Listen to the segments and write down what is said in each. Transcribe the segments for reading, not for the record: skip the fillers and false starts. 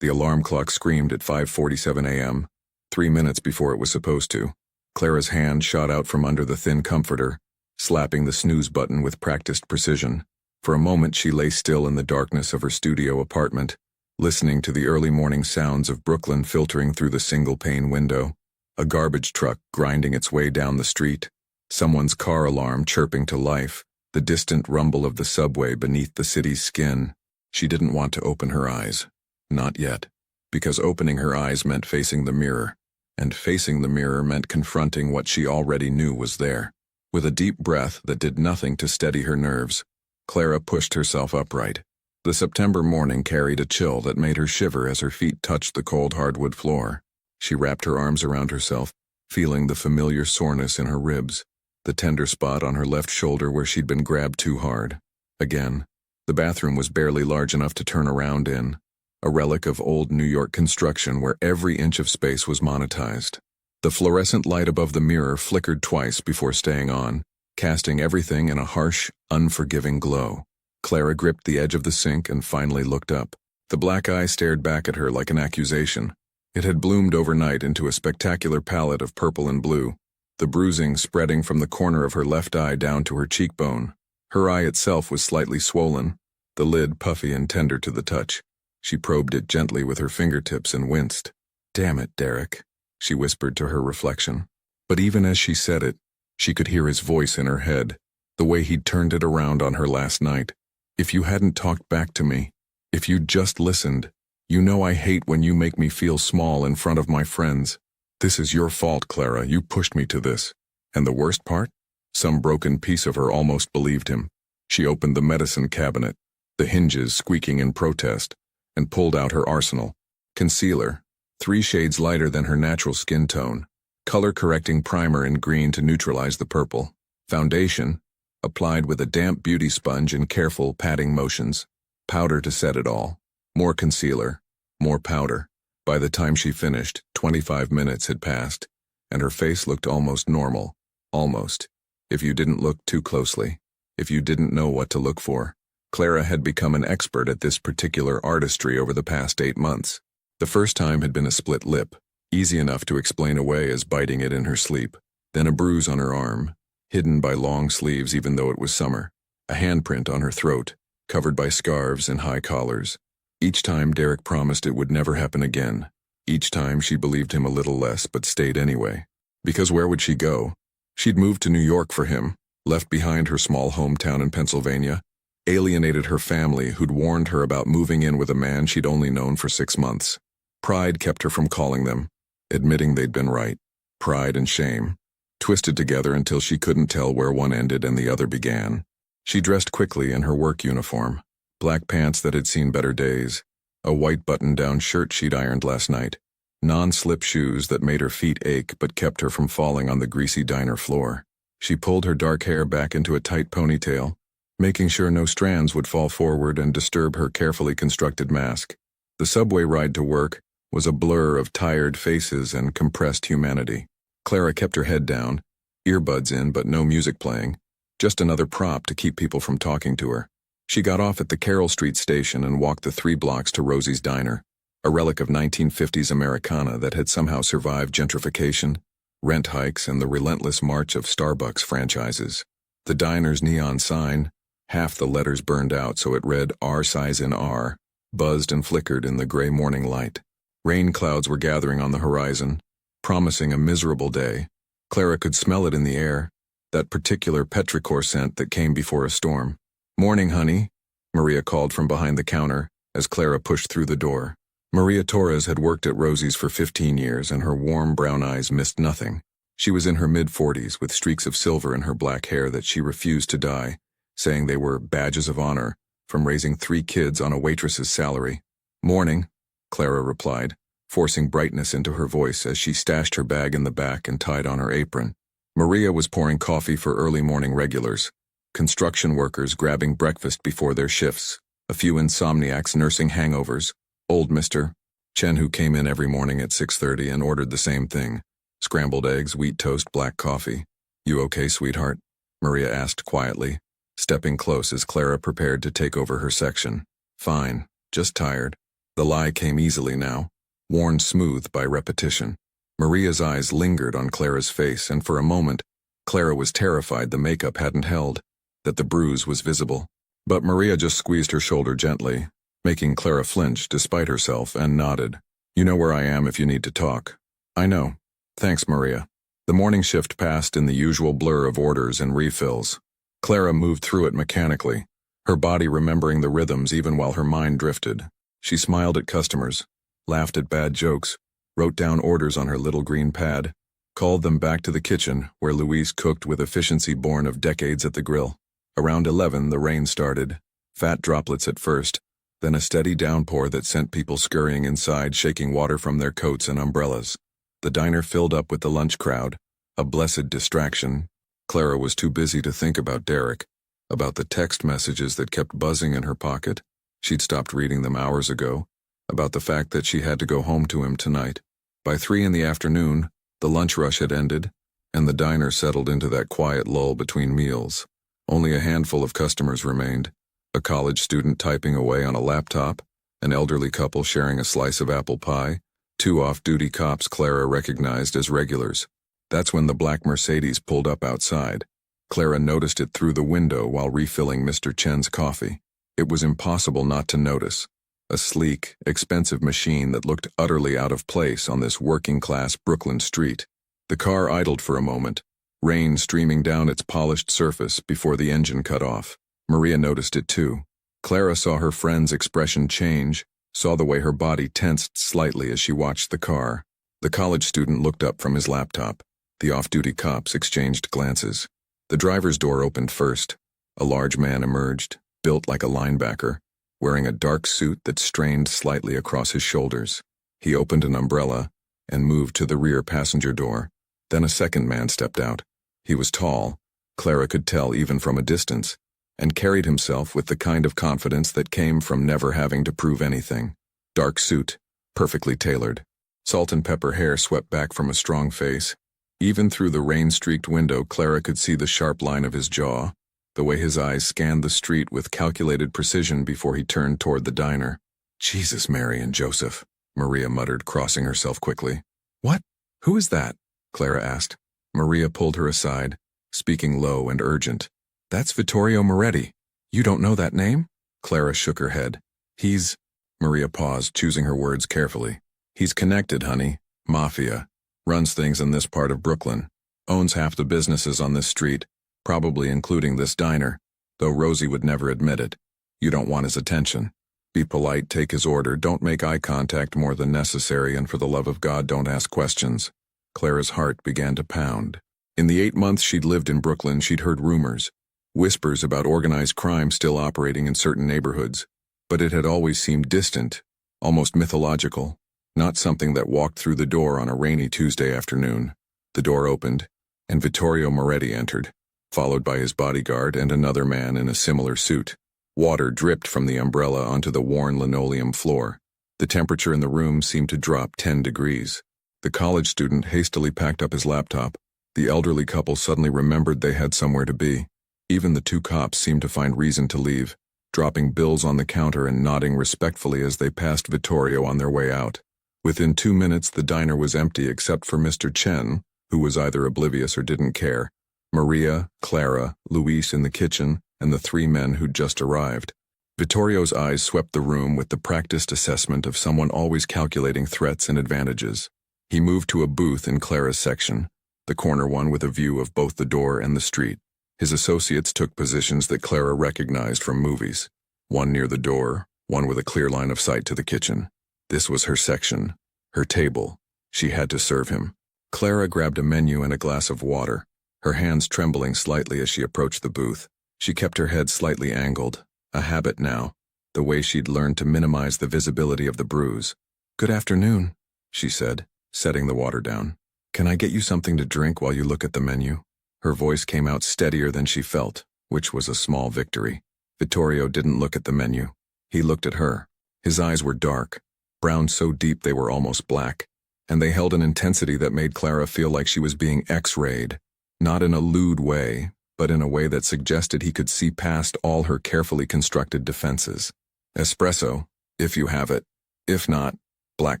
The alarm clock screamed at 5:47 a.m., 3 minutes before it was supposed to. Clara's hand shot out from under the thin comforter, slapping the snooze button with practiced precision. For a moment she lay still in the darkness of her studio apartment, listening to the early morning sounds of Brooklyn filtering through the single-pane window. A garbage truck grinding its way down the street, someone's car alarm chirping to life, the distant rumble of the subway beneath the city's skin. She didn't want to open her eyes. Not yet. Because opening her eyes meant facing the mirror, and facing the mirror meant confronting what she already knew was there. With a deep breath that did nothing to steady her nerves, Clara pushed herself upright. The September morning carried a chill that made her shiver as her feet touched the cold hardwood floor. She wrapped her arms around herself, feeling the familiar soreness in her ribs, the tender spot on her left shoulder where she'd been grabbed too hard. Again, the bathroom was barely large enough to turn around in, a relic of old New York construction where every inch of space was monetized. The fluorescent light above the mirror flickered twice before staying on, casting everything in a harsh, unforgiving glow. Clara gripped the edge of the sink and finally looked up. The black eye stared back at her like an accusation. It had bloomed overnight into a spectacular palette of purple and blue, the bruising spreading from the corner of her left eye down to her cheekbone. Her eye itself was slightly swollen, the lid puffy and tender to the touch. She probed it gently with her fingertips and winced. "Damn it, Derek," she whispered to her reflection. But even as she said it, she could hear his voice in her head, the way he'd turned it around on her last night. "If you hadn't talked back to me, if you'd just listened, you know I hate when you make me feel small in front of my friends. This is your fault, Clara, you pushed me to this." And the worst part? Some broken piece of her almost believed him. She opened the medicine cabinet, the hinges squeaking in protest, and pulled out her arsenal. Concealer, 3 shades lighter than her natural skin tone, color-correcting primer in green to neutralize the purple. Foundation, applied with a damp beauty sponge in careful patting motions. Powder to set it all. More concealer, more powder. By the time she finished, 25 minutes had passed, and her face looked almost normal. Almost. If you didn't look too closely. If you didn't know what to look for. Clara had become an expert at this particular artistry over the past 8 months. The first time had been a split lip, easy enough to explain away as biting it in her sleep. Then a bruise on her arm, hidden by long sleeves even though it was summer. A handprint on her throat, covered by scarves and high collars. Each time Derek promised it would never happen again. Each time she believed him a little less but stayed anyway. Because where would she go? She'd moved to New York for him, left behind her small hometown in Pennsylvania, alienated her family who'd warned her about moving in with a man she'd only known for 6 months. Pride kept her from calling them, admitting they'd been right. Pride and shame, twisted together until she couldn't tell where one ended and the other began. She dressed quickly in her work uniform, black pants that had seen better days, a white button-down shirt she'd ironed last night, non-slip shoes that made her feet ache but kept her from falling on the greasy diner floor. She pulled her dark hair back into a tight ponytail, making sure no strands would fall forward and disturb her carefully constructed mask. The subway ride to work was a blur of tired faces and compressed humanity. Clara kept her head down, earbuds in but no music playing, just another prop to keep people from talking to her. She got off at the Carroll Street station and walked the 3 blocks to Rosie's Diner, a relic of 1950s Americana that had somehow survived gentrification, rent hikes, and the relentless march of Starbucks franchises. The diner's neon sign, half the letters burned out so it read R size in R, buzzed and flickered in the gray morning light. Rain clouds were gathering on the horizon, promising a miserable day. Clara could smell it in the air, that particular petrichor scent that came before a storm. "Morning, honey," Maria called from behind the counter as Clara pushed through the door. Maria Torres had worked at Rosie's for 15 years and her warm brown eyes missed nothing. She was in her mid-40s with streaks of silver in her black hair that she refused to dye, saying they were badges of honor from raising 3 kids on a waitress's salary. "Morning," Clara replied, forcing brightness into her voice as she stashed her bag in the back and tied on her apron. Maria was pouring coffee for early morning regulars, construction workers grabbing breakfast before their shifts, a few insomniacs nursing hangovers, old Mr. Chen who came in every morning at 6:30 and ordered the same thing, scrambled eggs, wheat toast, black coffee. "You okay, sweetheart?" Maria asked quietly, stepping close as Clara prepared to take over her section. "Fine, just tired." The lie came easily now, worn smooth by repetition. Maria's eyes lingered on Clara's face, and for a moment, Clara was terrified the makeup hadn't held, that the bruise was visible. But Maria just squeezed her shoulder gently, making Clara flinch despite herself, and nodded. "You know where I am if you need to talk." "I know. Thanks, Maria." The morning shift passed in the usual blur of orders and refills. Clara moved through it mechanically, her body remembering the rhythms even while her mind drifted. She smiled at customers, laughed at bad jokes, wrote down orders on her little green pad, called them back to the kitchen where Louise cooked with efficiency born of decades at the grill. Around 11, the rain started, fat droplets at first, then a steady downpour that sent people scurrying inside, shaking water from their coats and umbrellas. The diner filled up with the lunch crowd, a blessed distraction. Clara was too busy to think about Derek, about the text messages that kept buzzing in her pocket. She'd stopped reading them hours ago, about the fact that she had to go home to him tonight. By 3 in the afternoon, the lunch rush had ended, and the diner settled into that quiet lull between meals. Only a handful of customers remained, a college student typing away on a laptop, an elderly couple sharing a slice of apple pie, 2 off-duty cops Clara recognized as regulars. That's when the black Mercedes pulled up outside. Clara noticed it through the window while refilling Mr. Chen's coffee. It was impossible not to notice. A sleek, expensive machine that looked utterly out of place on this working-class Brooklyn street. The car idled for a moment, rain streaming down its polished surface before the engine cut off. Maria noticed it too. Clara saw her friend's expression change, saw the way her body tensed slightly as she watched the car. The college student looked up from his laptop. The off-duty cops exchanged glances. The driver's door opened first. A large man emerged, built like a linebacker, wearing a dark suit that strained slightly across his shoulders. He opened an umbrella and moved to the rear passenger door. Then a second man stepped out. He was tall, Clara could tell even from a distance, and carried himself with the kind of confidence that came from never having to prove anything. Dark suit, perfectly tailored. Salt and pepper hair swept back from a strong face. Even through the rain-streaked window, Clara could see the sharp line of his jaw, the way his eyes scanned the street with calculated precision before he turned toward the diner. "Jesus, Mary and Joseph," Maria muttered, crossing herself quickly. "What? Who is that?" Clara asked. Maria pulled her aside, speaking low and urgent. "That's Vittorio Moretti. You don't know that name?" Clara shook her head. "He's—" Maria paused, choosing her words carefully. "He's connected, honey. Mafia. Runs things in this part of Brooklyn. Owns half the businesses on this street, probably including this diner, though Rosie would never admit it. You don't want his attention. Be polite, take his order, don't make eye contact more than necessary, and for the love of God, don't ask questions." Clara's heart began to pound. In the 8 months she'd lived in Brooklyn, she'd heard rumors, whispers about organized crime still operating in certain neighborhoods, but it had always seemed distant, almost mythological, not something that walked through the door on a rainy Tuesday afternoon. The door opened, and Vittorio Moretti entered, followed by his bodyguard and another man in a similar suit. Water dripped from the umbrella onto the worn linoleum floor. The temperature in the room seemed to drop 10 degrees. The college student hastily packed up his laptop. The elderly couple suddenly remembered they had somewhere to be. Even the 2 cops seemed to find reason to leave, dropping bills on the counter and nodding respectfully as they passed Vittorio on their way out. Within 2 minutes, the diner was empty except for Mr. Chen, who was either oblivious or didn't care, Maria, Clara, Luis in the kitchen, and the 3 men who'd just arrived. Vittorio's eyes swept the room with the practiced assessment of someone always calculating threats and advantages. He moved to a booth in Clara's section, the corner one with a view of both the door and the street. His associates took positions that Clara recognized from movies, one near the door, one with a clear line of sight to the kitchen. This was her section, her table. She had to serve him. Clara grabbed a menu and a glass of water, her hands trembling slightly as she approached the booth. She kept her head slightly angled, a habit now, the way she'd learned to minimize the visibility of the bruise. "Good afternoon," she said, setting the water down. "Can I get you something to drink while you look at the menu?" Her voice came out steadier than she felt, which was a small victory. Vittorio didn't look at the menu. He looked at her. His eyes were dark, brown so deep they were almost black, and they held an intensity that made Clara feel like she was being X-rayed, not in a lewd way, but in a way that suggested he could see past all her carefully constructed defenses. "Espresso, if you have it." If not, black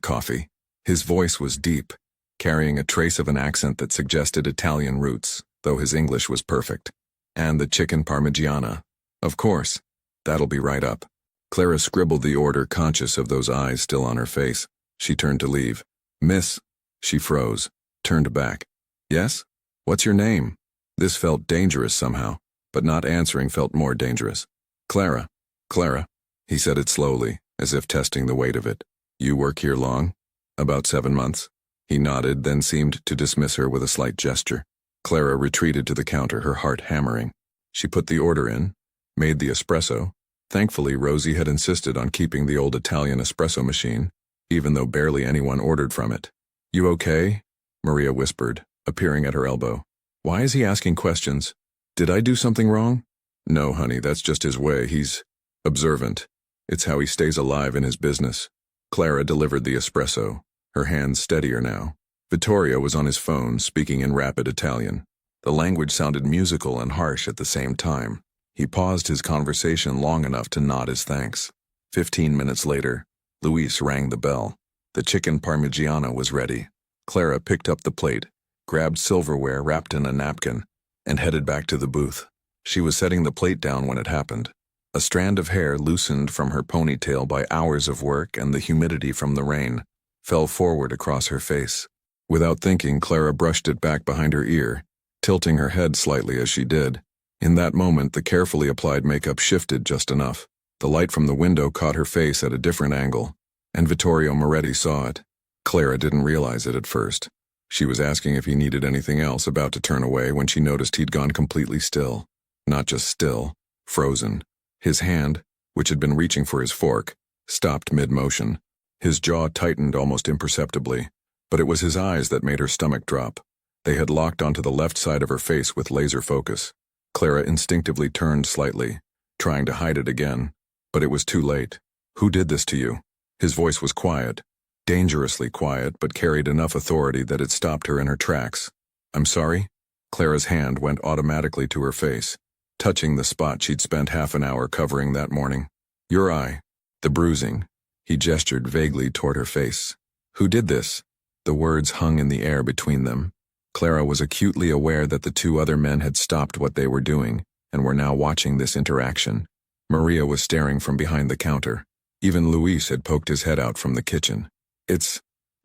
coffee. His voice was deep, carrying a trace of an accent that suggested Italian roots, though his English was perfect. And the chicken parmigiana. Of course. That'll be right up. Clara scribbled the order, conscious of those eyes still on her face. She turned to leave. Miss. She froze, turned back. Yes? What's your name? This felt dangerous somehow, but not answering felt more dangerous. Clara. Clara. He said it slowly, as if testing the weight of it. You work here long? About 7 months. He nodded, then seemed to dismiss her with a slight gesture. Clara retreated to the counter, her heart hammering. She put the order in, made the espresso. Thankfully, Rosie had insisted on keeping the old Italian espresso machine, even though barely anyone ordered from it. You okay? Maria whispered, appearing at her elbow. Why is he asking questions? Did I do something wrong? No, honey, that's just his way. He's observant. It's how he stays alive in his business. Clara delivered the espresso, her hands steadier now. Vittorio was on his phone, speaking in rapid Italian. The language sounded musical and harsh at the same time. He paused his conversation long enough to nod his thanks. 15 minutes later, Luis rang the bell. The chicken parmigiana was ready. Clara picked up the plate, grabbed silverware wrapped in a napkin, and headed back to the booth. She was setting the plate down when it happened. A strand of hair, loosened from her ponytail by hours of work and the humidity from the rain, fell forward across her face. Without thinking, Clara brushed it back behind her ear, tilting her head slightly as she did. In that moment, the carefully applied makeup shifted just enough. The light from the window caught her face at a different angle, and Vittorio Moretti saw it. Clara didn't realize it at first. She was asking if he needed anything else, about to turn away when she noticed he'd gone completely still. Not just still, frozen. His hand, which had been reaching for his fork, stopped mid-motion. His jaw tightened almost imperceptibly, but it was his eyes that made her stomach drop. They had locked onto the left side of her face with laser focus. Clara instinctively turned slightly, trying to hide it again, but it was too late. Who did this to you? His voice was quiet, dangerously quiet, but carried enough authority that it stopped her in her tracks. I'm sorry? Clara's hand went automatically to her face, touching the spot she'd spent half an hour covering that morning. Your eye. The bruising. He gestured vaguely toward her face. Who did this? The words hung in the air between them. Clara was acutely aware that the 2 other men had stopped what they were doing and were now watching this interaction. Maria was staring from behind the counter. Even Luis had poked his head out from the kitchen. It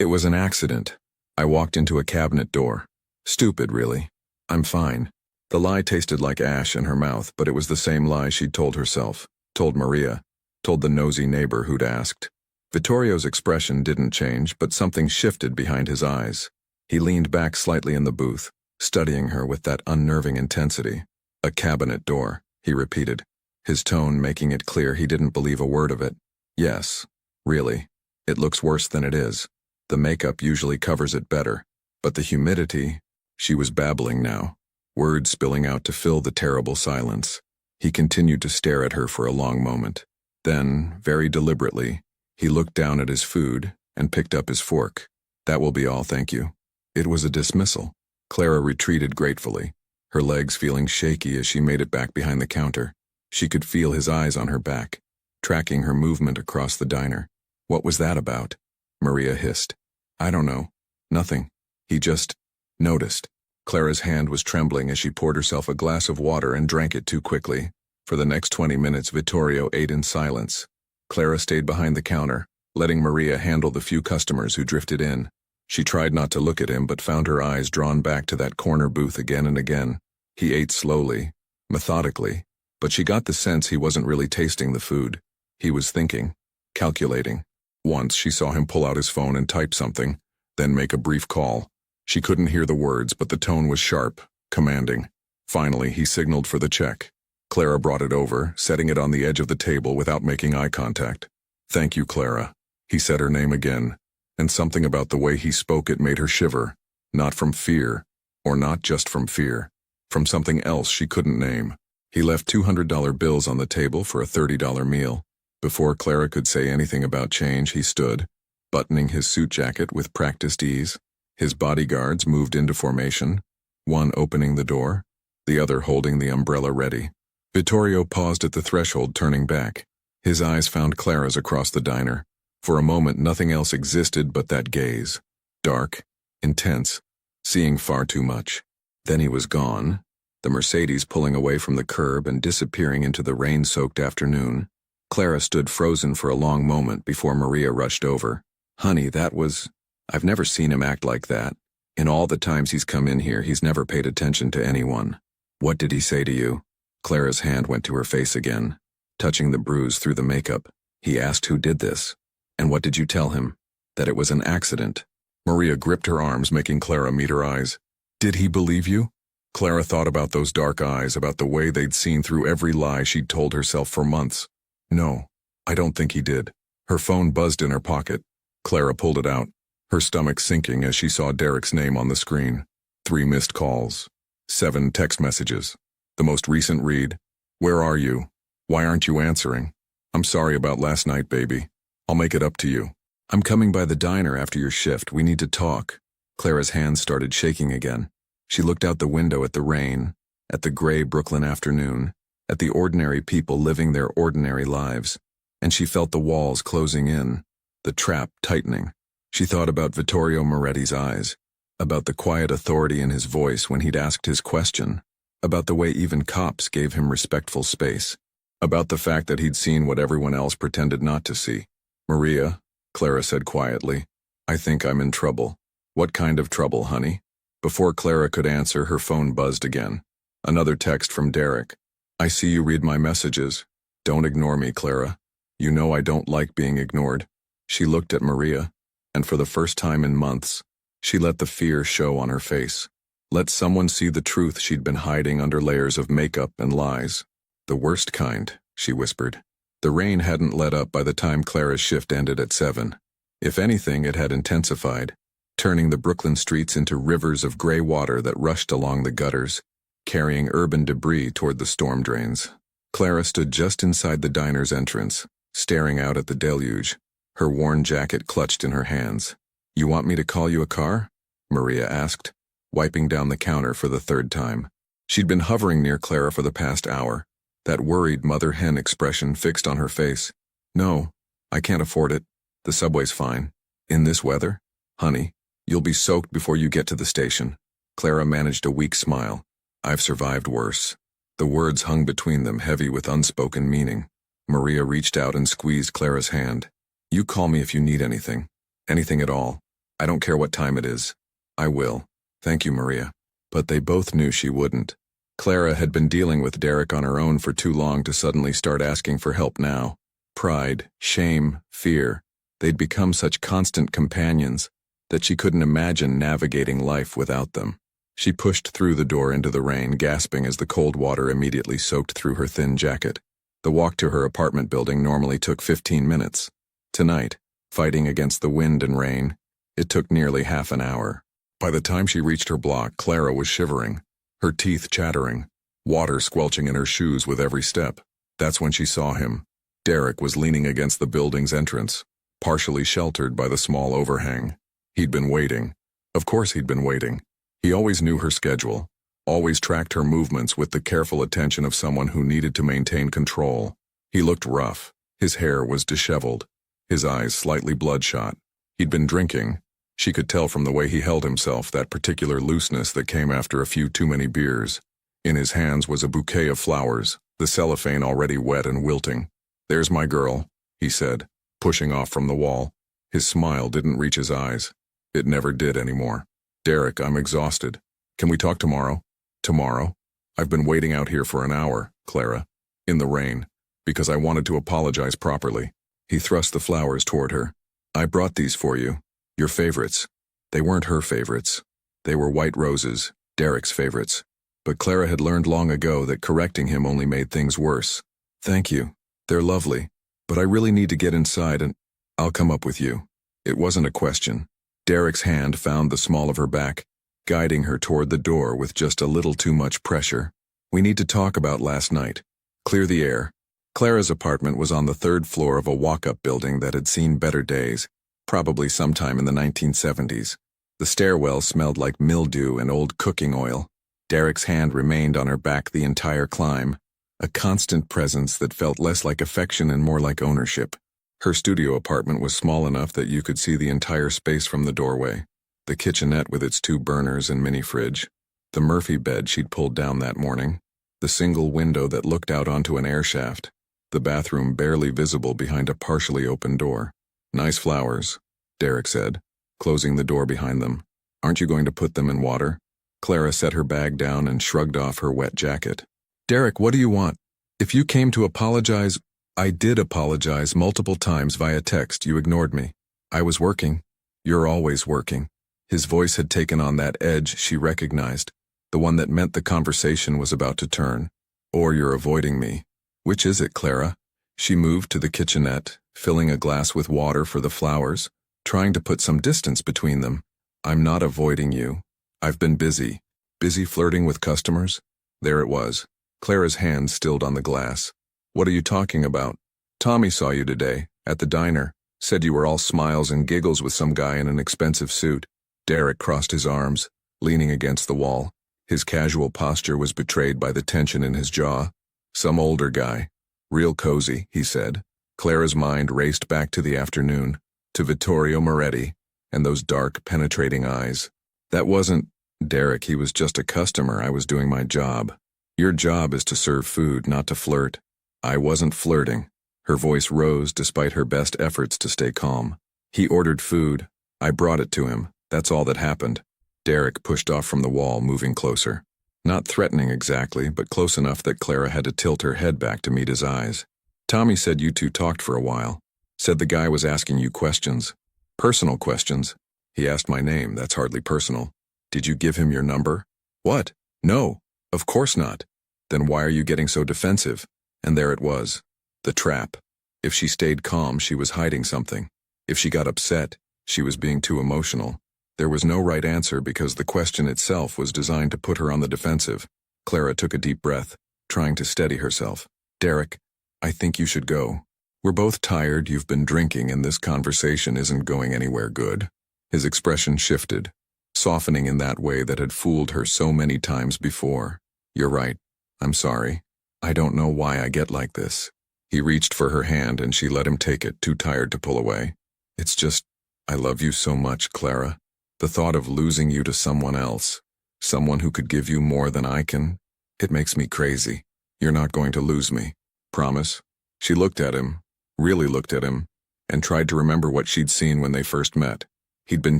was an accident. I walked into a cabinet door. Stupid, really. I'm fine. The lie tasted like ash in her mouth, but it was the same lie she'd told herself, told Maria, told the nosy neighbor who'd asked. Vittorio's expression didn't change, but something shifted behind his eyes. He leaned back slightly in the booth, studying her with that unnerving intensity. A cabinet door, he repeated, his tone making it clear he didn't believe a word of it. Yes, really. It looks worse than it is. The makeup usually covers it better, but the humidity... She was babbling now, words spilling out to fill the terrible silence. He continued to stare at her for a long moment. Then, very deliberately, he looked down at his food and picked up his fork. That will be all, thank you. It was a dismissal. Clara retreated gratefully, her legs feeling shaky as she made it back behind the counter. She could feel his eyes on her back, tracking her movement across the diner. What was that about? Maria hissed. I don't know. Nothing. He just noticed. Clara's hand was trembling as she poured herself a glass of water and drank it too quickly. For the next 20 minutes, Vittorio ate in silence. Clara stayed behind the counter, letting Maria handle the few customers who drifted in. She tried not to look at him, but found her eyes drawn back to that corner booth again and again. He ate slowly, methodically, but she got the sense he wasn't really tasting the food. He was thinking, calculating. Once she saw him pull out his phone and type something, then make a brief call. She couldn't hear the words, but the tone was sharp, commanding. Finally, he signaled for the check. Clara brought it over, setting it on the edge of the table without making eye contact. Thank you, Clara. He said her name again, and something about the way he spoke it made her shiver. Not from fear, or not just from fear, from something else she couldn't name. He left $200 bills on the table for a $30 meal. Before Clara could say anything about change, he stood, buttoning his suit jacket with practiced ease. His bodyguards moved into formation, one opening the door, the other holding the umbrella ready. Vittorio paused at the threshold, turning back. His eyes found Clara's across the diner, For a moment nothing else existed but that gaze. Dark, intense, seeing far too much. Then he was gone, the Mercedes pulling away from the curb and disappearing into the rain-soaked afternoon. Clara stood frozen for a long moment before Maria rushed over. "Honey, that was... I've never seen him act like that. In all the times he's come in here, he's never paid attention to anyone." "What did he say to you?" Clara's hand went to her face again, touching the bruise through the makeup. "He asked who did this. And what did you tell him? That it was an accident." Maria gripped her arms, making Clara meet her eyes. "Did he believe you?" Clara thought about those dark eyes, about the way they'd seen through every lie she'd told herself for months. "No, I don't think he did." Her phone buzzed in her pocket. Clara pulled it out, her stomach sinking as she saw Derek's name on the screen. 3 missed calls. 7 text messages. The most recent read, "Where are you? Why aren't you answering? I'm sorry about last night, baby. I'll make it up to you. I'm coming by the diner after your shift. We need to talk." Clara's hands started shaking again. She looked out the window at the rain, at the gray Brooklyn afternoon, at the ordinary people living their ordinary lives, and she felt the walls closing in, the trap tightening. She thought about Vittorio Moretti's eyes, about the quiet authority in his voice when he'd asked his question, about the way even cops gave him respectful space, about the fact that he'd seen what everyone else pretended not to see. "Maria," Clara said quietly, "I think I'm in trouble." "What kind of trouble, honey?" Before Clara could answer, her phone buzzed again. Another text from Derek. "I see you read my messages. Don't ignore me, Clara. You know I don't like being ignored." She looked at Maria, and for the first time in months, she let the fear show on her face. Let someone see the truth she'd been hiding under layers of makeup and lies. "The worst kind," she whispered. The rain hadn't let up by the time Clara's shift ended at 7. If anything, it had intensified, turning the Brooklyn streets into rivers of gray water that rushed along the gutters, carrying urban debris toward the storm drains. Clara stood just inside the diner's entrance, staring out at the deluge, her worn jacket clutched in her hands. "You want me to call you a car?" Maria asked, wiping down the counter for the 3rd time. She'd been hovering near Clara for the past hour, that worried mother-hen expression fixed on her face. "No, I can't afford it. The subway's fine. In this weather? Honey, you'll be soaked before you get to the station." Clara managed a weak smile. "I've survived worse." The words hung between them, heavy with unspoken meaning. Maria reached out and squeezed Clara's hand. "You call me if you need anything. Anything at all. I don't care what time it is." "I will. Thank you, Maria." But they both knew she wouldn't. Clara had been dealing with Derek on her own for too long to suddenly start asking for help now. Pride, shame, fear. They'd become such constant companions that she couldn't imagine navigating life without them. She pushed through the door into the rain, gasping as the cold water immediately soaked through her thin jacket. The walk to her apartment building normally took 15 minutes. Tonight, fighting against the wind and rain, it took nearly half an hour. By the time she reached her block, Clara was shivering, her teeth chattering, water squelching in her shoes with every step. That's when she saw him. Derek was leaning against the building's entrance, partially sheltered by the small overhang. He'd been waiting. Of course he'd been waiting. He always knew her schedule, always tracked her movements with the careful attention of someone who needed to maintain control. He looked rough. His hair was disheveled, his eyes slightly bloodshot. He'd been drinking. She could tell from the way he held himself, that particular looseness that came after a few too many beers. In his hands was a bouquet of flowers, the cellophane already wet and wilting. "There's my girl," he said, pushing off from the wall. His smile didn't reach his eyes. It never did anymore. "Derek, I'm exhausted. Can we talk tomorrow?" "Tomorrow? I've been waiting out here for an hour, Clara, in the rain, because I wanted to apologize properly." He thrust the flowers toward her. "I brought these for you. Your favorites." They weren't her favorites. They were white roses, Derek's favorites. But Clara had learned long ago that correcting him only made things worse. "Thank you. They're lovely. But I really need to get inside and I'll come up with you." It wasn't a question. Derek's hand found the small of her back, guiding her toward the door with just a little too much pressure. "We need to talk about last night. Clear the air." Clara's apartment was on the 3rd floor of a walk-up building that had seen better days, probably sometime in the 1970s. The stairwell smelled like mildew and old cooking oil. Derek's hand remained on her back the entire climb, a constant presence that felt less like affection and more like ownership. Her studio apartment was small enough that you could see the entire space from the doorway. The kitchenette with its 2 burners and mini fridge, the Murphy bed she'd pulled down that morning, the single window that looked out onto an air shaft, the bathroom barely visible behind a partially open door. Nice flowers, Derek said, closing the door behind them. Aren't you going to put them in water? Clara set her bag down and shrugged off her wet jacket. Derek, what do you want? If you came to apologize, I did apologize multiple times via text. You ignored me. I was working. You're always working. His voice had taken on that edge she recognized, the one that meant the conversation was about to turn. Or you're avoiding me. Which is it, Clara? She moved to the kitchenette, filling a glass with water for the flowers, trying to put some distance between them. I'm not avoiding you. I've been busy. Busy flirting with customers? There it was. Clara's hand stilled on the glass. What are you talking about? Tommy saw you today, at the diner, said you were all smiles and giggles with some guy in an expensive suit. Derek crossed his arms, leaning against the wall. His casual posture was betrayed by the tension in his jaw. Some older guy. Real cozy, he said. Clara's mind raced back to the afternoon, to Vittorio Moretti, and those dark, penetrating eyes. That wasn't Derek, he was just a customer. I was doing my job. Your job is to serve food, not to flirt. I wasn't flirting. Her voice rose despite her best efforts to stay calm. He ordered food. I brought it to him. That's all that happened. Derek pushed off from the wall, moving closer. Not threatening exactly, but close enough that Clara had to tilt her head back to meet his eyes. Tommy said you two talked for a while. Said the guy was asking you questions. Personal questions. He asked my name. That's hardly personal. Did you give him your number? What? No. Of course not. Then why are you getting so defensive? And there it was. The trap. If she stayed calm, she was hiding something. If she got upset, she was being too emotional. There was no right answer because the question itself was designed to put her on the defensive. Clara took a deep breath, trying to steady herself. Derek, I think you should go. We're both tired, you've been drinking, and this conversation isn't going anywhere good. His expression shifted, softening in that way that had fooled her so many times before. You're right. I'm sorry. I don't know why I get like this. He reached for her hand and she let him take it, too tired to pull away. It's just, I love you so much, Clara. The thought of losing you to someone else, someone who could give you more than I can, it makes me crazy. You're not going to lose me. Promise? She looked at him, really looked at him, and tried to remember what she'd seen when they first met. He'd been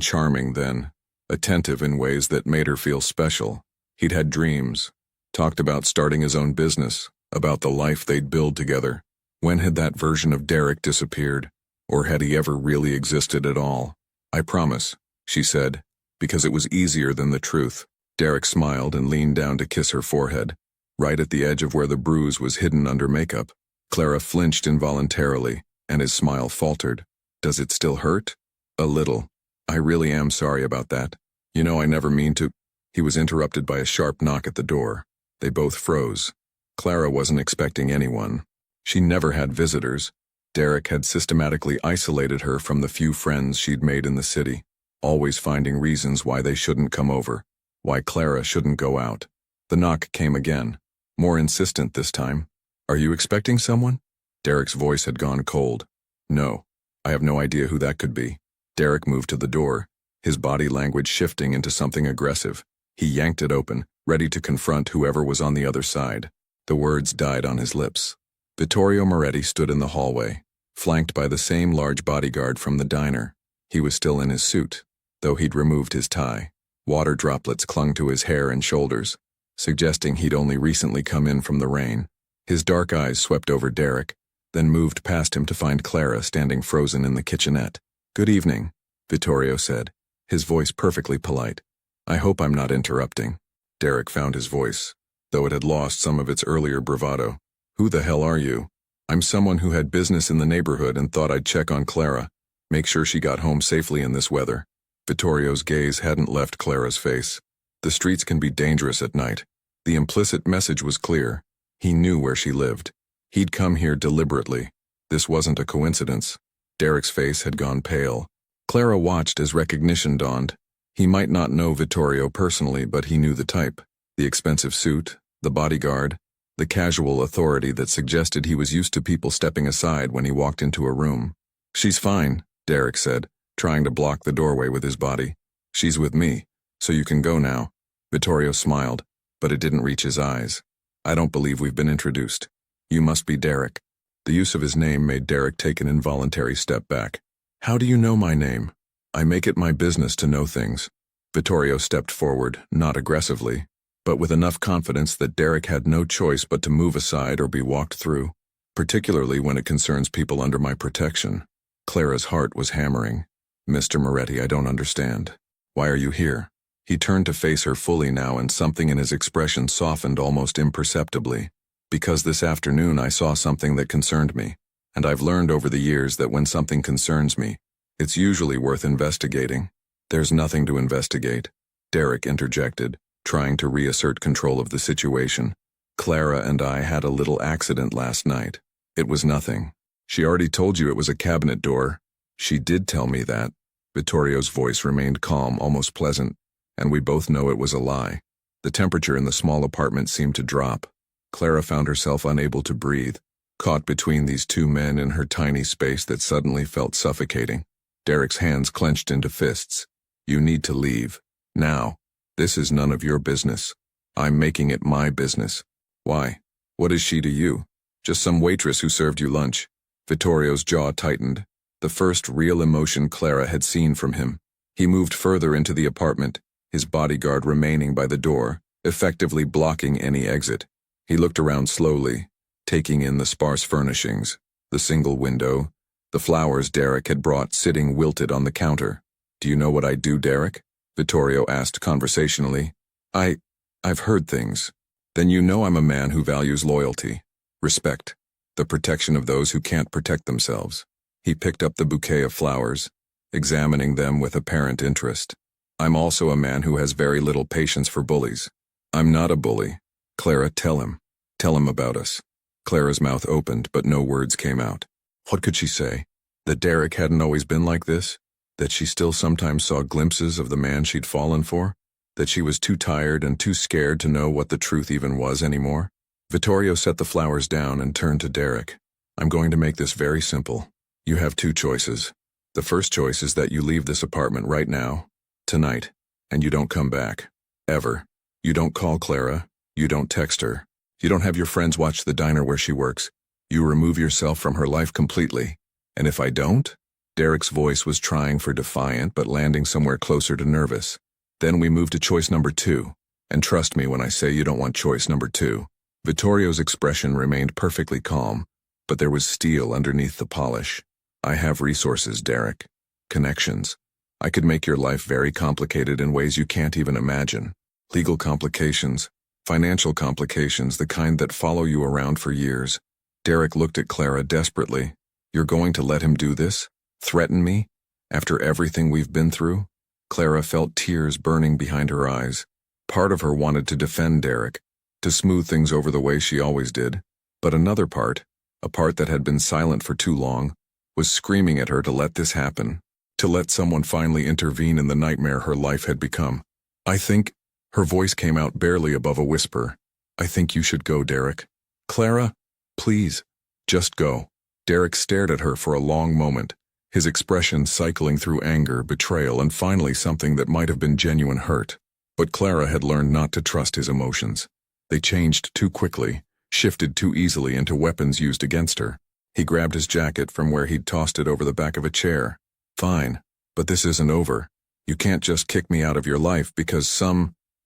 charming then, attentive in ways that made her feel special. He'd had dreams, talked about starting his own business, about the life they'd build together. When had that version of Derek disappeared? Or had he ever really existed at all? I promise, she said, because it was easier than the truth. Derek smiled and leaned down to kiss her forehead, right at the edge of where the bruise was hidden under makeup. Clara flinched involuntarily, and his smile faltered. Does it still hurt? A little. I really am sorry about that. You know I never mean to. He was interrupted by a sharp knock at the door. They both froze. Clara wasn't expecting anyone. She never had visitors. Derek had systematically isolated her from the few friends she'd made in the city, always finding reasons why they shouldn't come over, why Clara shouldn't go out. The knock came again, more insistent this time. Are you expecting someone? Derek's voice had gone cold. No, I have no idea who that could be. Derek moved to the door, his body language shifting into something aggressive. He yanked it open, ready to confront whoever was on the other side. The words died on his lips. Vittorio Moretti stood in the hallway, flanked by the same large bodyguard from the diner. He was still in his suit, though he'd removed his tie. Water droplets clung to his hair and shoulders, suggesting he'd only recently come in from the rain. His dark eyes swept over Derek, then moved past him to find Clara standing frozen in the kitchenette. Good evening, Vittorio said, his voice perfectly polite. I hope I'm not interrupting. Derek found his voice, though it had lost some of its earlier bravado. Who the hell are you? I'm someone who had business in the neighborhood and thought I'd check on Clara, make sure she got home safely in this weather. Vittorio's gaze hadn't left Clara's face. The streets can be dangerous at night. The implicit message was clear. He knew where she lived. He'd come here deliberately. This wasn't a coincidence. Derek's face had gone pale. Clara watched as recognition dawned. He might not know Vittorio personally, but he knew the type. The expensive suit, the bodyguard, the casual authority that suggested he was used to people stepping aside when he walked into a room. She's fine, Derek said, trying to block the doorway with his body. She's with me, so you can go now. Vittorio smiled, but it didn't reach his eyes. I don't believe we've been introduced. You must be Derek. The use of his name made Derek take an involuntary step back. How do you know my name? I make it my business to know things. Vittorio stepped forward, not aggressively, but with enough confidence that Derek had no choice but to move aside or be walked through, particularly when it concerns people under my protection. Clara's heart was hammering. Mr. Moretti, I don't understand. Why are you here? He turned to face her fully now, and something in his expression softened almost imperceptibly. Because this afternoon I saw something that concerned me, and I've learned over the years that when something concerns me, it's usually worth investigating. There's nothing to investigate, Derek interjected, trying to reassert control of the situation. Clara and I had a little accident last night. It was nothing. She already told you it was a cabinet door. She did tell me that. Vittorio's voice remained calm, almost pleasant, and we both know it was a lie. The temperature in the small apartment seemed to drop. Clara found herself unable to breathe, caught between these two men in her tiny space that suddenly felt suffocating. Derek's hands clenched into fists. You need to leave. Now. This is none of your business. I'm making it my business. Why? What is she to you? Just some waitress who served you lunch. Vittorio's jaw tightened, the first real emotion Clara had seen from him. He moved further into the apartment, his bodyguard remaining by the door, effectively blocking any exit. He looked around slowly, taking in the sparse furnishings, the single window, the flowers Derek had brought sitting wilted on the counter. Do you know what I do, Derek? Vittorio asked conversationally. I've heard things. Then you know I'm a man who values loyalty, respect, the protection of those who can't protect themselves. He picked up the bouquet of flowers, examining them with apparent interest. I'm also a man who has very little patience for bullies. I'm not a bully. Clara, tell him. Tell him about us. Clara's mouth opened, but no words came out. What could she say? That Derek hadn't always been like this? That she still sometimes saw glimpses of the man she'd fallen for? That she was too tired and too scared to know what the truth even was anymore? Vittorio set the flowers down and turned to Derek. I'm going to make this very simple. You have two choices. The first choice is that you leave this apartment right now, tonight, and you don't come back. Ever. You don't call Clara. You don't text her. You don't have your friends watch the diner where she works. You remove yourself from her life completely. And if I don't? Derek's voice was trying for defiant but landing somewhere closer to nervous. Then we move to choice number 2. And trust me when I say you don't want choice number 2. Vittorio's expression remained perfectly calm, but there was steel underneath the polish. I have resources, Derek. Connections. I could make your life very complicated in ways you can't even imagine. Legal complications. Financial complications, the kind that follow you around for years. Derek looked at Clara desperately. You're going to let him do this? Threaten me? After everything we've been through? Clara felt tears burning behind her eyes. Part of her wanted to defend Derek, to smooth things over the way she always did. But another part, a part that had been silent for too long, was screaming at her to let this happen, to let someone finally intervene in the nightmare her life had become. I think, her voice came out barely above a whisper, I think you should go, Derek. Clara, please, just go. Derek stared at her for a long moment, his expression cycling through anger, betrayal, and finally something that might have been genuine hurt. But Clara had learned not to trust his emotions. They changed too quickly, shifted too easily into weapons used against her. He grabbed his jacket from where he'd tossed it over the back of a chair. Fine, but this isn't over. You can't just kick me out of your life because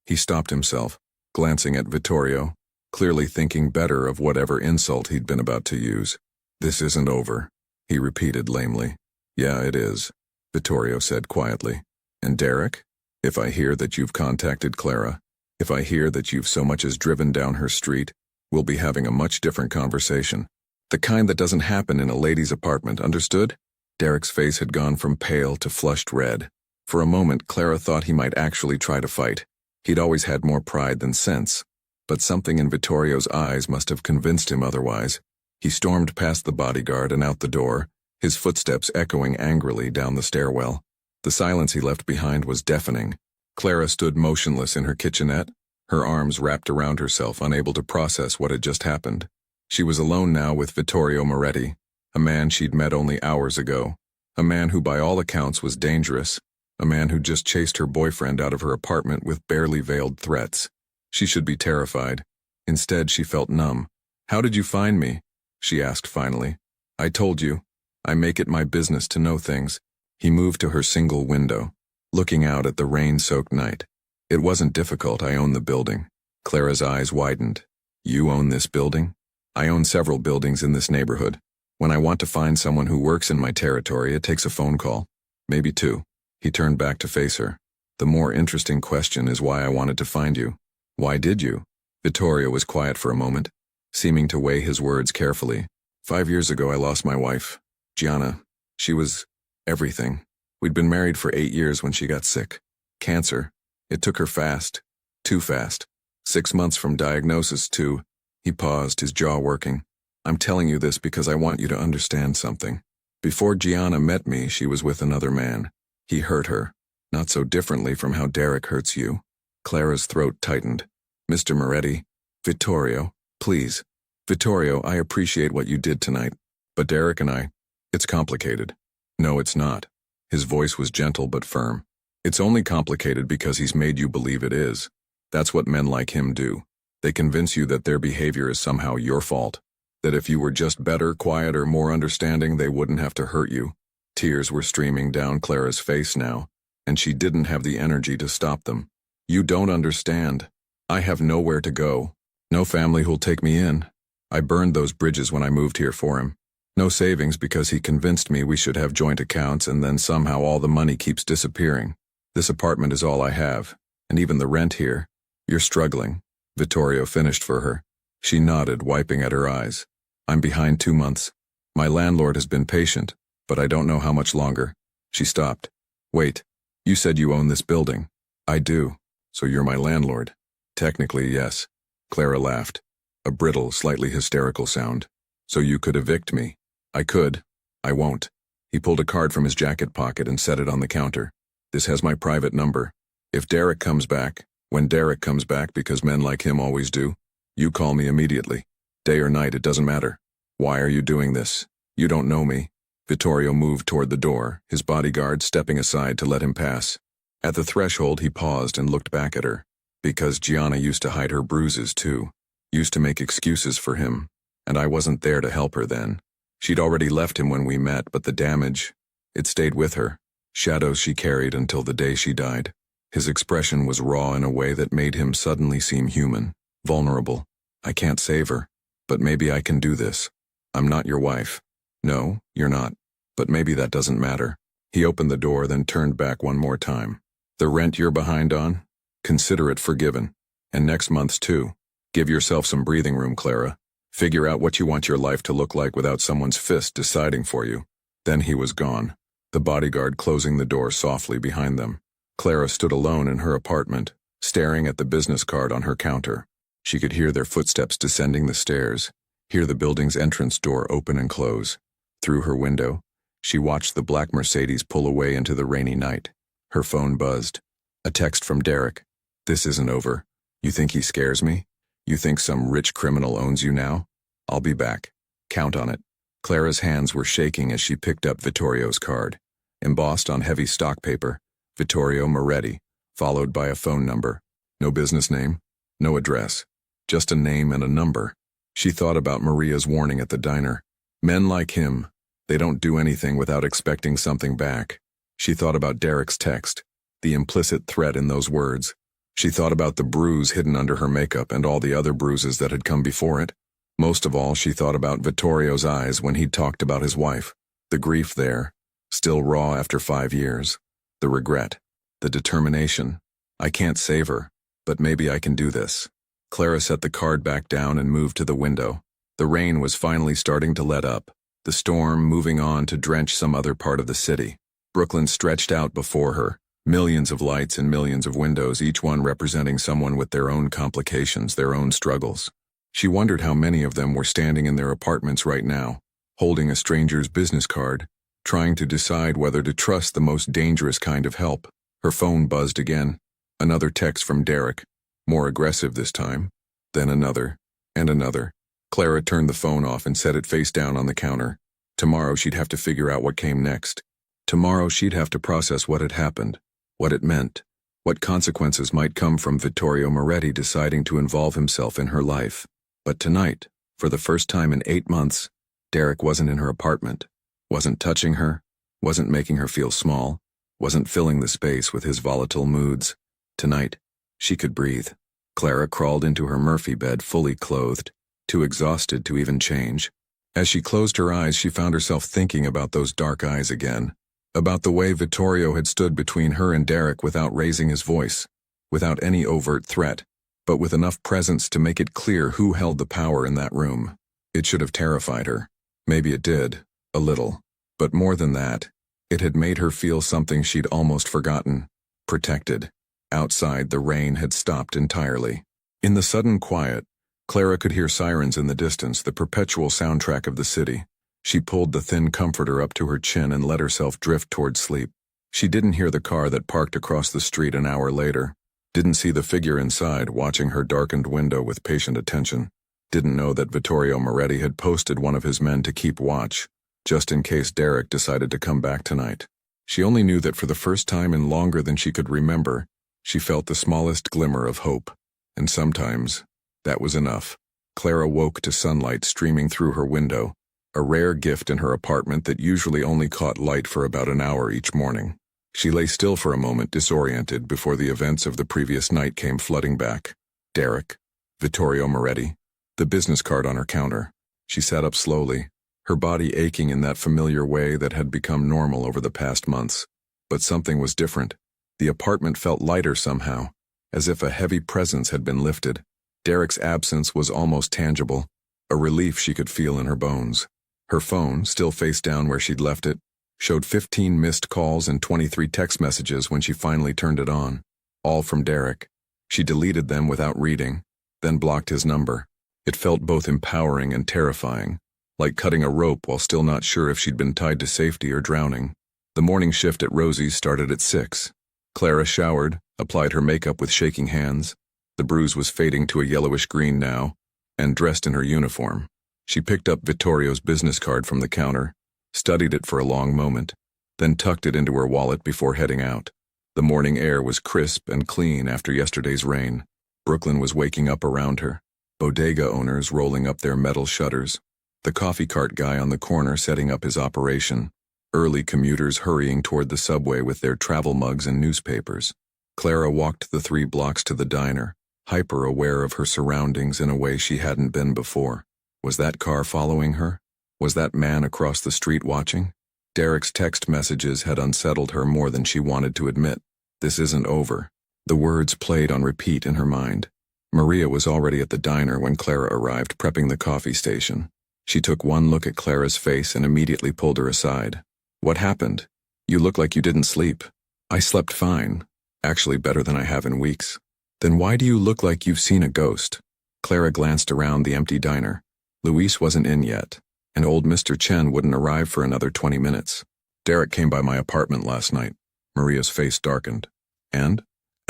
He stopped himself, glancing at Vittorio, clearly thinking better of whatever insult he'd been about to use. This isn't over, he repeated lamely. Yeah, it is, Vittorio said quietly. And Derek, if I hear that you've contacted Clara, if I hear that you've so much as driven down her street, we'll be having a much different conversation. The kind that doesn't happen in a lady's apartment, understood? Derek's face had gone from pale to flushed red. For a moment, Clara thought he might actually try to fight. He'd always had more pride than sense. But something in Vittorio's eyes must have convinced him otherwise. He stormed past the bodyguard and out the door, his footsteps echoing angrily down the stairwell. The silence he left behind was deafening. Clara stood motionless in her kitchenette, her arms wrapped around herself, unable to process what had just happened. She was alone now with Vittorio Moretti, A man she'd met only hours ago. A man who by all accounts was dangerous. A man who just chased her boyfriend out of her apartment with barely veiled threats. She should be terrified. Instead, she felt numb. "How did you find me?" she asked finally. "I told you. I make it my business to know things." He moved to her single window, looking out at the rain-soaked night. "It wasn't difficult. I own the building." Clara's eyes widened. "You own this building?" "I own several buildings in this neighborhood. When I want to find someone who works in my territory, it takes a phone call. Maybe two." He turned back to face her. "The more interesting question is why I wanted to find you." "Why did you?" Vittorio was quiet for a moment, seeming to weigh his words carefully. 5 years ago I lost my wife, Gianna. She was everything. We'd been married for 8 years when she got sick. Cancer. It took her fast. Too fast. 6 months from diagnosis to..." He paused, his jaw working. "I'm telling you this because I want you to understand something. Before Gianna met me, she was with another man. He hurt her. Not so differently from how Derek hurts you." Clara's throat tightened. "Mr. Moretti, Vittorio, please. Vittorio, I appreciate what you did tonight. But Derek and I, it's complicated." "No, it's not." His voice was gentle but firm. "It's only complicated because he's made you believe it is. That's what men like him do. They convince you that their behavior is somehow your fault. That if you were just better, quieter, more understanding, they wouldn't have to hurt you." Tears were streaming down Clara's face now, and she didn't have the energy to stop them. "You don't understand. I have nowhere to go. No family who'll take me in. I burned those bridges when I moved here for him. No savings because he convinced me we should have joint accounts, and then somehow all the money keeps disappearing. This apartment is all I have, and even the rent here. You're struggling." Vittorio finished for her. She nodded, wiping at her eyes. "I'm behind 2 months. My landlord has been patient, but I don't know how much longer." She stopped. "Wait, you said you own this building." "I do. So you're my landlord?" "Technically, yes." Clara laughed. A brittle, slightly hysterical sound. "So you could evict me?" "I could. I won't." He pulled a card from his jacket pocket and set it on the counter. "This has my private number. If Derek comes back, when Derek comes back, because men like him always do, you call me immediately. Day or night, it doesn't matter." "Why are you doing this? You don't know me." Vittorio moved toward the door, his bodyguard stepping aside to let him pass. At the threshold, he paused and looked back at her. "Because Gianna used to hide her bruises, too. Used to make excuses for him. And I wasn't there to help her then. She'd already left him when we met, but the damage, it stayed with her. Shadows she carried until the day she died." His expression was raw in a way that made him suddenly seem human, vulnerable. "I can't save her, but maybe I can do this. I'm not your wife." "No, you're not. But maybe that doesn't matter." He opened the door, then turned back one more time. "The rent you're behind on? Consider it forgiven. And next month's too. Give yourself some breathing room, Clara. Figure out what you want your life to look like without someone's fist deciding for you." Then he was gone, the bodyguard closing the door softly behind them. Clara stood alone in her apartment, staring at the business card on her counter. She could hear their footsteps descending the stairs, hear the building's entrance door open and close. Through her window, she watched the black Mercedes pull away into the rainy night. Her phone buzzed. A text from Derek. "This isn't over. You think he scares me? You think some rich criminal owns you now? I'll be back. Count on it." Clara's hands were shaking as she picked up Vittorio's card. Embossed on heavy stock paper, Vittorio Moretti, followed by a phone number. No business name, no address, just a name and a number. She thought about Maria's warning at the diner. Men like him, they don't do anything without expecting something back. She thought about Derek's text, the implicit threat in those words. She thought about the bruise hidden under her makeup and all the other bruises that had come before it. Most of all, she thought about Vittorio's eyes when he'd talked about his wife. The grief there, still raw after 5 years. The regret, the determination. "I can't save her, but maybe I can do this." Clara set the card back down and moved to the window. The rain was finally starting to let up, the storm moving on to drench some other part of the city. Brooklyn stretched out before her, millions of lights and millions of windows, each one representing someone with their own complications, their own struggles. She wondered how many of them were standing in their apartments right now, holding a stranger's business card, trying to decide whether to trust the most dangerous kind of help. Her phone buzzed again. Another text from Derek, more aggressive this time. Then another, and another. Clara turned the phone off and set it face down on the counter. Tomorrow she'd have to figure out what came next. Tomorrow she'd have to process what had happened, what it meant, what consequences might come from Vittorio Moretti deciding to involve himself in her life. But tonight, for the first time in 8 months, Derek wasn't in her apartment, wasn't touching her, wasn't making her feel small, wasn't filling the space with his volatile moods. Tonight, she could breathe. Clara crawled into her Murphy bed fully clothed, too exhausted to even change. As she closed her eyes, she found herself thinking about those dark eyes again, about the way Vittorio had stood between her and Derek without raising his voice, without any overt threat, but with enough presence to make it clear who held the power in that room. It should have terrified her. Maybe it did, a little. But more than that, it had made her feel something she'd almost forgotten: protected. Outside, the rain had stopped entirely. In the sudden quiet, Clara could hear sirens in the distance, the perpetual soundtrack of the city. She pulled the thin comforter up to her chin and let herself drift toward sleep. She didn't hear the car that parked across the street an hour later, didn't see the figure inside watching her darkened window with patient attention, didn't know that Vittorio Moretti had posted one of his men to keep watch, just in case Derek decided to come back tonight. She only knew that for the first time in longer than she could remember, she felt the smallest glimmer of hope, and sometimes that was enough. Clara woke to sunlight streaming through her window, a rare gift in her apartment that usually only caught light for about an hour each morning. She lay still for a moment, disoriented, before the events of the previous night came flooding back. Derek, Vittorio Moretti, the business card on her counter. She sat up slowly, her body aching in that familiar way that had become normal over the past months. But something was different. The apartment felt lighter somehow, as if a heavy presence had been lifted. Derek's absence was almost tangible, a relief she could feel in her bones. Her phone, still face down where she'd left it, showed 15 missed calls and 23 text messages when she finally turned it on, all from Derek. She deleted them without reading, then blocked his number. It felt both empowering and terrifying, like cutting a rope while still not sure if she'd been tied to safety or drowning. The morning shift at Rosie's started at 6. Clara showered, applied her makeup with shaking hands. The bruise was fading to a yellowish green now, and dressed in her uniform. She picked up Vittorio's business card from the counter, studied it for a long moment, then tucked it into her wallet before heading out. The morning air was crisp and clean after yesterday's rain. Brooklyn was waking up around her, bodega owners rolling up their metal shutters, the coffee cart guy on the corner setting up his operation, early commuters hurrying toward the subway with their travel mugs and newspapers. Clara walked the 3 blocks to the diner, hyper-aware of her surroundings in a way she hadn't been before. Was that car following her? Was that man across the street watching? Derek's text messages had unsettled her more than she wanted to admit. This isn't over. The words played on repeat in her mind. Maria was already at the diner when Clara arrived, prepping the coffee station. She took one look at Clara's face and immediately pulled her aside. "What happened? You look like you didn't sleep." "I slept fine. Actually better than I have in weeks." "Then why do you look like you've seen a ghost?" Clara glanced around the empty diner. Luis wasn't in yet, and old Mr. Chen wouldn't arrive for another 20 minutes. "Derek came by my apartment last night." Maria's face darkened. And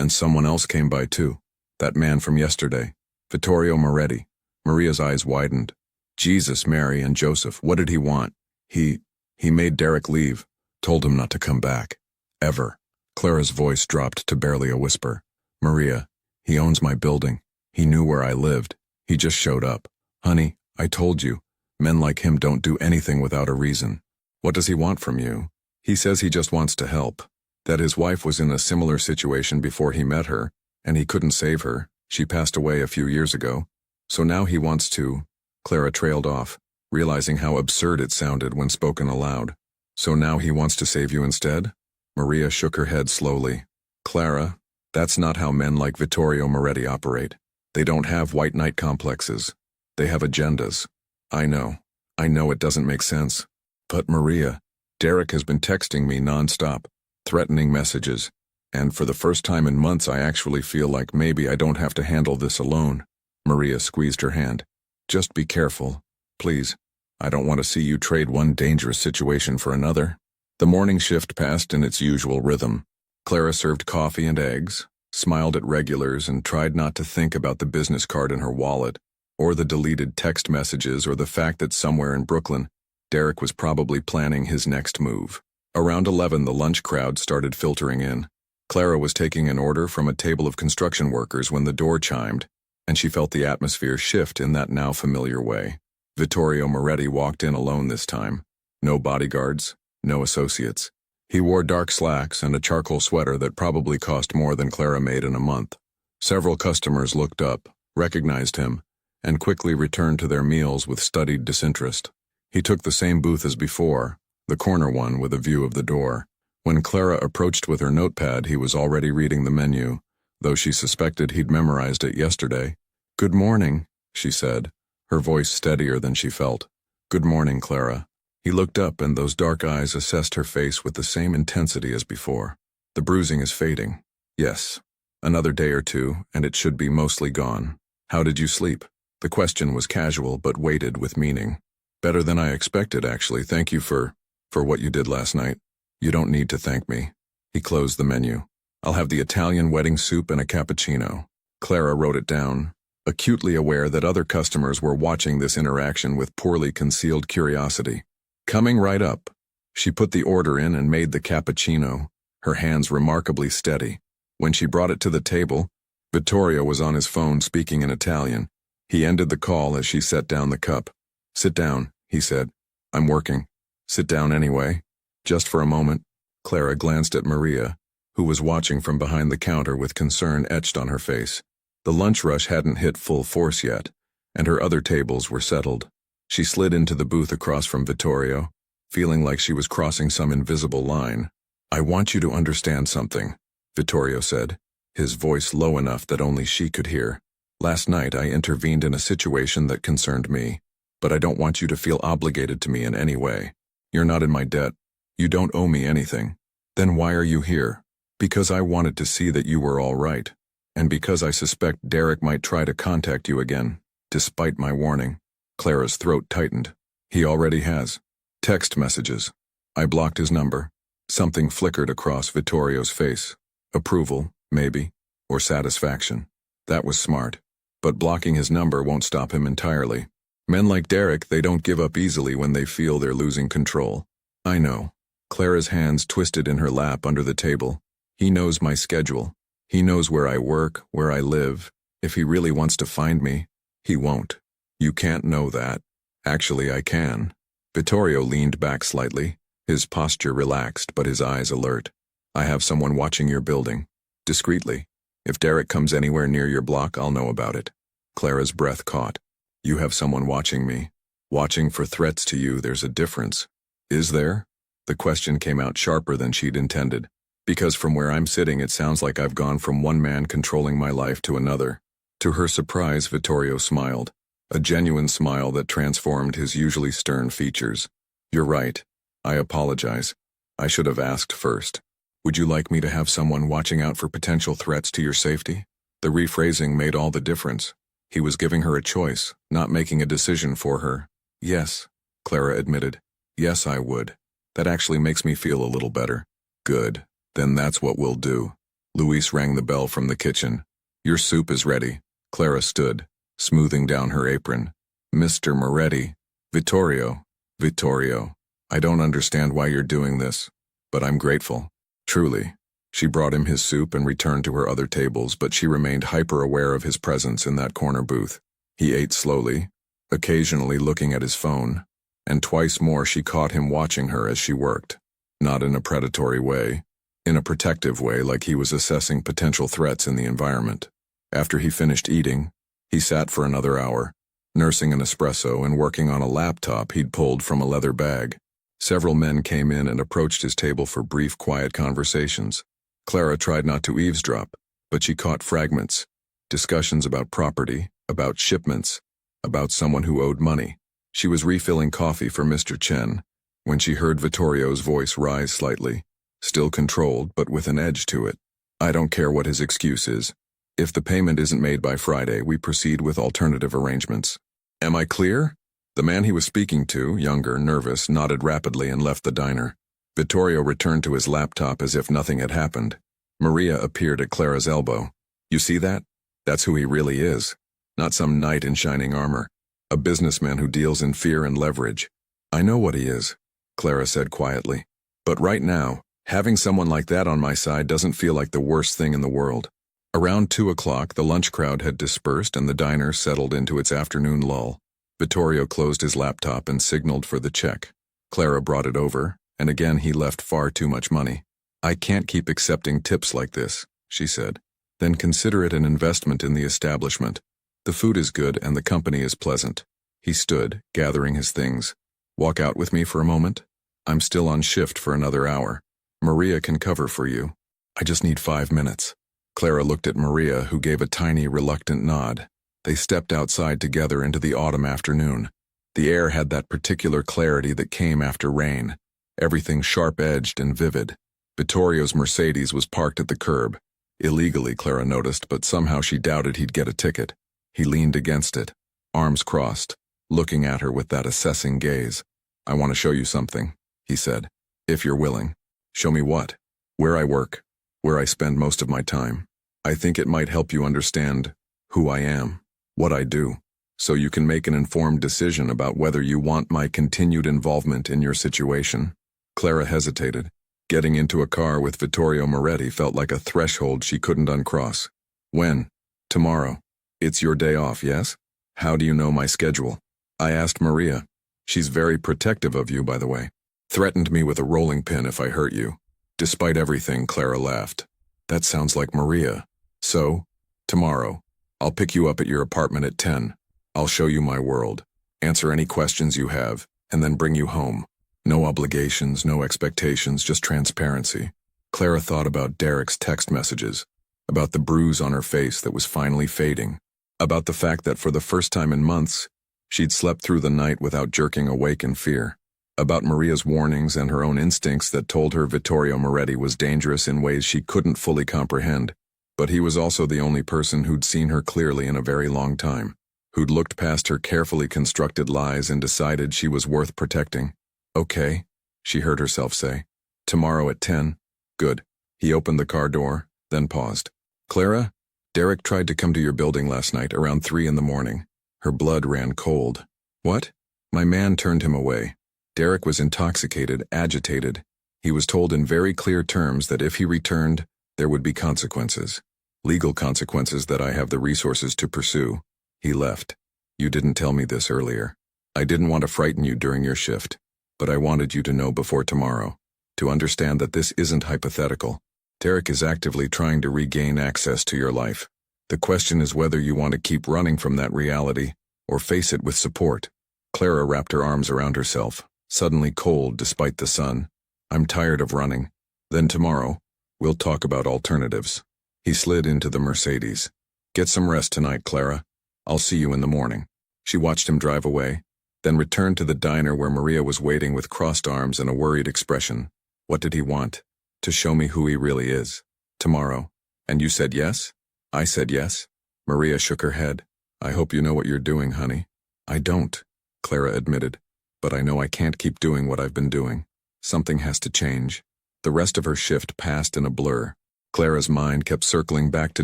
someone else came by too. That man from yesterday, Vittorio Moretti." Maria's eyes widened. "Jesus, Mary, and Joseph, what did he want?" He made Derek leave, told him not to come back. Ever." Clara's voice dropped to barely a whisper. "Maria, he owns my building. He knew where I lived. He just showed up. Honey, I told you, men like him don't do anything without a reason." "What does he want from you?" "He says he just wants to help. That his wife was in a similar situation before he met her, and he couldn't save her. She passed away a few years ago. So now he wants to—" Clara trailed off, realizing how absurd it sounded when spoken aloud. "So now he wants to save you instead?" Maria shook her head slowly. "Clara, that's not how men like Vittorio Moretti operate. They don't have white knight complexes. They have agendas. I know it doesn't make sense. But Maria, Derek has been texting me nonstop, threatening messages, and for the first time in months I actually feel like maybe I don't have to handle this alone." Maria squeezed her hand. "Just be careful, please. I don't want to see you trade one dangerous situation for another." The morning shift passed in its usual rhythm. Clara served coffee and eggs, smiled at regulars, and tried not to think about the business card in her wallet, or the deleted text messages, or the fact that somewhere in Brooklyn, Derek was probably planning his next move. Around 11, the lunch crowd started filtering in. Clara was taking an order from a table of construction workers when the door chimed, and she felt the atmosphere shift in that now familiar way. Vittorio Moretti walked in alone this time. No bodyguards, no associates. He wore dark slacks and a charcoal sweater that probably cost more than Clara made in a month. Several customers looked up, recognized him, and quickly returned to their meals with studied disinterest. He took the same booth as before, the corner one with a view of the door. When Clara approached with her notepad, he was already reading the menu, though she suspected he'd memorized it yesterday. "Good morning," she said, her voice steadier than she felt. "Good morning, Clara." He looked up, and those dark eyes assessed her face with the same intensity as before. "The bruising is fading." "Yes. Another day or two, and it should be mostly gone." "How did you sleep?" The question was casual but weighted with meaning. "Better than I expected, actually. Thank you for what you did last night." "You don't need to thank me." He closed the menu. "I'll have the Italian wedding soup and a cappuccino." Clara wrote it down, acutely aware that other customers were watching this interaction with poorly concealed curiosity. "Coming right up." She put the order in and made the cappuccino, her hands remarkably steady. When she brought it to the table, Vittorio was on his phone speaking in Italian. He ended the call as she set down the cup. "Sit down," he said. "I'm working." "Sit down anyway." Just for a moment, Clara glanced at Maria, who was watching from behind the counter with concern etched on her face. The lunch rush hadn't hit full force yet, and her other tables were settled. She slid into the booth across from Vittorio, feeling like she was crossing some invisible line. "I want you to understand something," Vittorio said, his voice low enough that only she could hear. "Last night I intervened in a situation that concerned me, but I don't want you to feel obligated to me in any way. You're not in my debt. You don't owe me anything. Then why are you here?" "Because I wanted to see that you were all right, and because I suspect Derek might try to contact you again, despite my warning." Clara's throat tightened. "He already has. Text messages." "I blocked his number." Something flickered across Vittorio's face. Approval, maybe, or satisfaction. That was smart. But blocking his number won't stop him entirely. Men like Derek, they don't give up easily when they feel they're losing control. "I know." Clara's hands twisted in her lap under the table. "He knows my schedule. He knows where I work, where I live. If he really wants to find me, he won't." "You can't know that." "Actually, I can." Vittorio leaned back slightly, his posture relaxed but his eyes alert. "I have someone watching your building. Discreetly. If Derek comes anywhere near your block, I'll know about it." Clara's breath caught. "You have someone watching me. Watching for threats to you, there's a difference." "Is there?" The question came out sharper than she'd intended. "Because from where I'm sitting, it sounds like I've gone from one man controlling my life to another." To her surprise, Vittorio smiled. A genuine smile that transformed his usually stern features. "You're right. I apologize. I should have asked first. Would you like me to have someone watching out for potential threats to your safety?" The rephrasing made all the difference. He was giving her a choice, not making a decision for her. "Yes," Clara admitted. "Yes, I would. That actually makes me feel a little better." "Good. Then that's what we'll do." Luis rang the bell from the kitchen. "Your soup is ready." Clara stood, smoothing down her apron. "Mr. Moretti." "Vittorio." "Vittorio. I don't understand why you're doing this, but I'm grateful. Truly." She brought him his soup and returned to her other tables, but she remained hyper-aware of his presence in that corner booth. He ate slowly, occasionally looking at his phone, and twice more she caught him watching her as she worked. Not in a predatory way, in a protective way, like he was assessing potential threats in the environment. After he finished eating, he sat for another hour, nursing an espresso and working on a laptop he'd pulled from a leather bag. Several men came in and approached his table for brief, quiet conversations. Clara tried not to eavesdrop, but she caught fragments. Discussions about property, about shipments, about someone who owed money. She was refilling coffee for Mr. Chen when she heard Vittorio's voice rise slightly, still controlled but with an edge to it. "I don't care what his excuse is. If the payment isn't made by Friday, we proceed with alternative arrangements." "Am I clear?" The man he was speaking to, younger, nervous, nodded rapidly and left the diner. Vittorio returned to his laptop as if nothing had happened. Maria appeared at Clara's elbow. "You see that? That's who he really is. Not some knight in shining armor. A businessman who deals in fear and leverage. I know what he is, Clara said quietly. But right now, having someone like that on my side doesn't feel like the worst thing in the world. Around 2 o'clock, the lunch crowd had dispersed and the diner settled into its afternoon lull. Vittorio closed his laptop and signaled for the check. Clara brought it over, and again he left far too much money. I can't keep accepting tips like this, she said. Then consider it an investment in the establishment. The food is good and the company is pleasant. He stood, gathering his things. Walk out with me for a moment? I'm still on shift for another hour. Maria can cover for you. I just need 5 minutes. Clara looked at Maria, who gave a tiny, reluctant nod. They stepped outside together into the autumn afternoon. The air had that particular clarity that came after rain. Everything sharp-edged and vivid. Vittorio's Mercedes was parked at the curb. Illegally, Clara noticed, but somehow she doubted he'd get a ticket. He leaned against it, arms crossed, looking at her with that assessing gaze. I want to show you something, he said, if you're willing. Show me what? Where I work, where I spend most of my time. I think it might help you understand who I am, what I do, so you can make an informed decision about whether you want my continued involvement in your situation. Clara hesitated. Getting into a car with Vittorio Moretti felt like a threshold she couldn't uncross. When? Tomorrow. It's your day off, yes? How do you know my schedule? I asked Maria. She's very protective of you, by the way. Threatened me with a rolling pin if I hurt you. Despite everything, Clara laughed. That sounds like Maria. So, tomorrow, I'll pick you up at your apartment at 10. I'll show you my world, answer any questions you have, and then bring you home. No obligations, no expectations, just transparency. Clara thought about Derek's text messages, about the bruise on her face that was finally fading, about the fact that for the first time in months, she'd slept through the night without jerking awake in fear, about Maria's warnings and her own instincts that told her Vittorio Moretti was dangerous in ways she couldn't fully comprehend. But he was also the only person who'd seen her clearly in a very long time, who'd looked past her carefully constructed lies and decided she was worth protecting. Okay, she heard herself say. Tomorrow at 10. Good. He opened the car door, then paused. Clara, Derek tried to come to your building last night around 3 in the morning. Her blood ran cold. What? My man turned him away. Derek was intoxicated, agitated. He was told in very clear terms that if he returned, there would be consequences. Legal consequences that I have the resources to pursue. He left. You didn't tell me this earlier. I didn't want to frighten you during your shift, but I wanted you to know before tomorrow, to understand that this isn't hypothetical. Derek is actively trying to regain access to your life. The question is whether you want to keep running from that reality or face it with support. Clara wrapped her arms around herself, suddenly cold despite the sun. I'm tired of running. Then tomorrow, we'll talk about alternatives. He slid into the Mercedes. Get some rest tonight, Clara. I'll see you in the morning. She watched him drive away, then returned to the diner where Maria was waiting with crossed arms and a worried expression. What did he want? To show me who he really is. Tomorrow. And you said yes? I said yes. Maria shook her head. I hope you know what you're doing, honey. I don't, Clara admitted. But I know I can't keep doing what I've been doing. Something has to change. The rest of her shift passed in a blur. Clara's mind kept circling back to